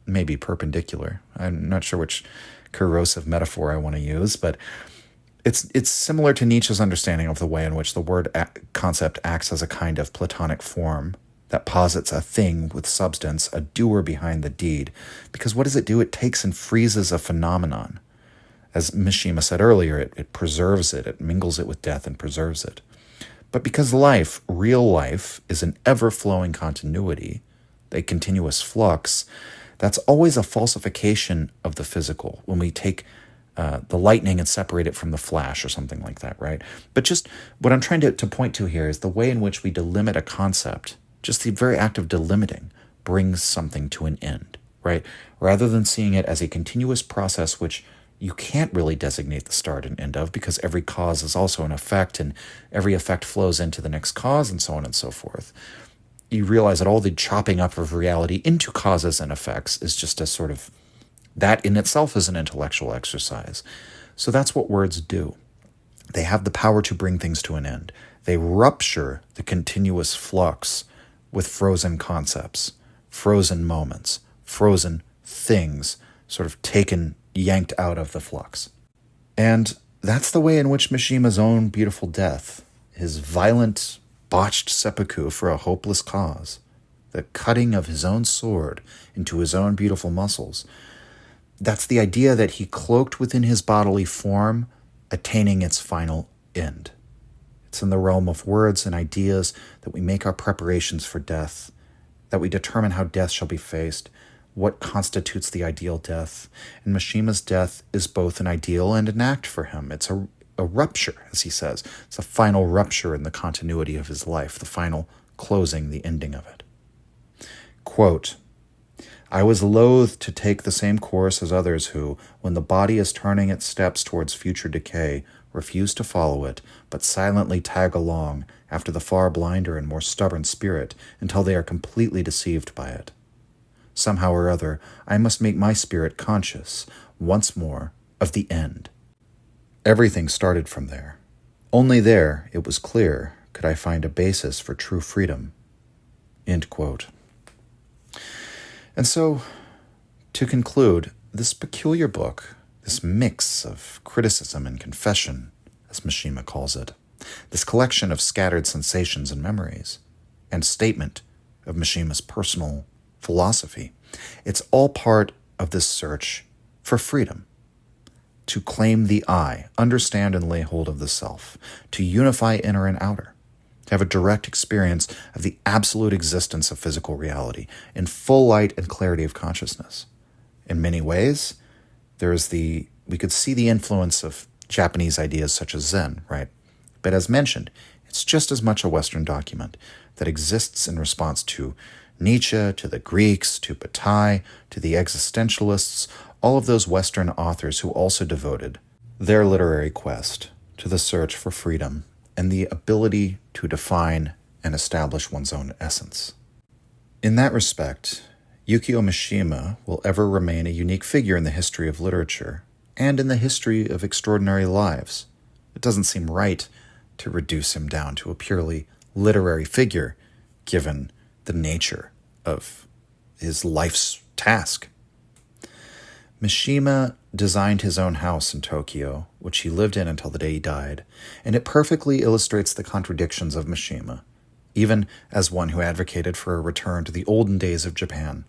maybe perpendicular. I'm not sure which corrosive metaphor I want to use, but it's similar to Nietzsche's understanding of the way in which the word concept acts as a kind of Platonic form that posits a thing with substance, a doer behind the deed. Because what does it do? It takes and freezes a phenomenon. As Mishima said earlier, it preserves it, it mingles it with death and preserves it. But because life, real life, is an ever-flowing continuity, a continuous flux, that's always a falsification of the physical when we take the lightning and separate it from the flash or something like that, right? But just what I'm trying to point to here is the way in which we delimit a concept, just the very act of delimiting brings something to an end, right? Rather than seeing it as a continuous process which you can't really designate the start and end of, because every cause is also an effect, and every effect flows into the next cause, and so on and so forth. You realize that all the chopping up of reality into causes and effects is just a sort of, that in itself is an intellectual exercise. So that's what words do. They have the power to bring things to an end. They rupture the continuous flux with frozen concepts, frozen moments, frozen things, sort of yanked out of the flux. And that's the way in which Mishima's own beautiful death, his violent, botched seppuku for a hopeless cause, the cutting of his own sword into his own beautiful muscles, that's the idea that he cloaked within his bodily form, attaining its final end. It's in the realm of words and ideas that we make our preparations for death, that we determine how death shall be faced, what constitutes the ideal death. And Mishima's death is both an ideal and an act for him. It's a rupture, as he says. It's a final rupture in the continuity of his life, the final closing, the ending of it. Quote, I was loath to take the same course as others who, when the body is turning its steps towards future decay, refuse to follow it, but silently tag along after the far blinder and more stubborn spirit until they are completely deceived by it. Somehow or other, I must make my spirit conscious, once more, of the end. Everything started from there. Only there, it was clear, could I find a basis for true freedom. End quote. And so, to conclude, this peculiar book, this mix of criticism and confession, as Mishima calls it, this collection of scattered sensations and memories, and statement of Mishima's personal philosophy, it's all part of this search for freedom. To claim the I, understand and lay hold of the self, to unify inner and outer, to have a direct experience of the absolute existence of physical reality in full light and clarity of consciousness. In many ways, we could see the influence of Japanese ideas such as Zen, right? But as mentioned, it's just as much a Western document that exists in response to Nietzsche, to the Greeks, to Batailles, to the existentialists, all of those Western authors who also devoted their literary quest to the search for freedom and the ability to define and establish one's own essence. In that respect, Yukio Mishima will ever remain a unique figure in the history of literature and in the history of extraordinary lives. It doesn't seem right to reduce him down to a purely literary figure, given the nature of his life's task. Mishima designed his own house in Tokyo, which he lived in until the day he died, and it perfectly illustrates the contradictions of Mishima, even as one who advocated for a return to the olden days of Japan.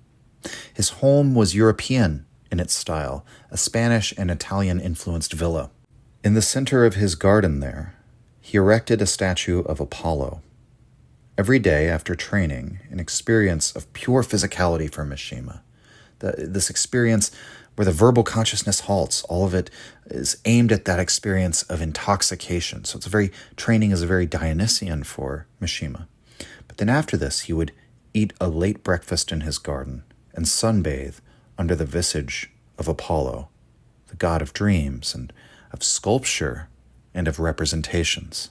His home was European in its style, a Spanish and Italian-influenced villa. In the center of his garden there, he erected a statue of Apollo. Every day after training, an experience of pure physicality for Mishima. This experience where the verbal consciousness halts, all of it is aimed at that experience of intoxication. So training is a very Dionysian for Mishima. But then after this, he would eat a late breakfast in his garden and sunbathe under the visage of Apollo, the god of dreams and of sculpture and of representations.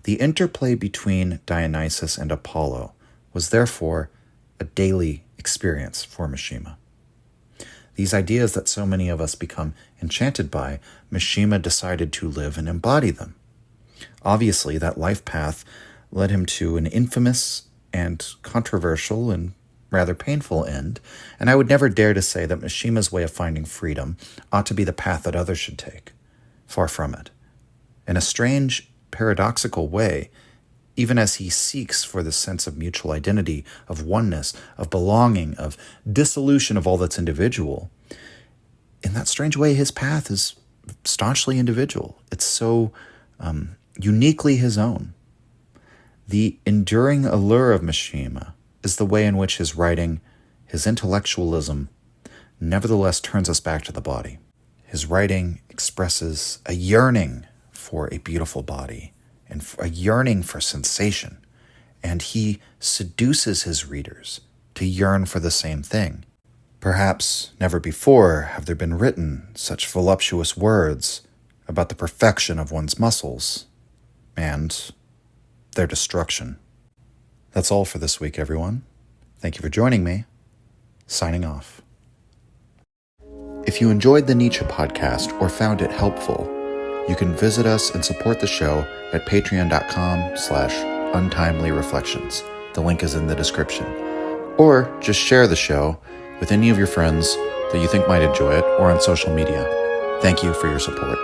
The interplay between Dionysus and Apollo was therefore a daily experience for Mishima. These ideas that so many of us become enchanted by, Mishima decided to live and embody them. Obviously, that life path led him to an infamous and controversial and rather painful end, and I would never dare to say that Mishima's way of finding freedom ought to be the path that others should take. Far from it. In a strange, paradoxical way, even as he seeks for this sense of mutual identity, of oneness, of belonging, of dissolution of all that's individual, in that strange way, his path is staunchly individual. It's so uniquely his own. The enduring allure of Mishima is the way in which his writing, his intellectualism, nevertheless turns us back to the body. His writing expresses a yearning for a beautiful body and a yearning for sensation, and he seduces his readers to yearn for the same thing. Perhaps never before have there been written such voluptuous words about the perfection of one's muscles and their destruction. That's all for this week, everyone. Thank you for joining me. Signing off. If you enjoyed the Nietzsche podcast or found it helpful, you can visit us and support the show at patreon.com/untimelyreflections. The link is in the description. Or just share the show with any of your friends that you think might enjoy it or on social media. Thank you for your support.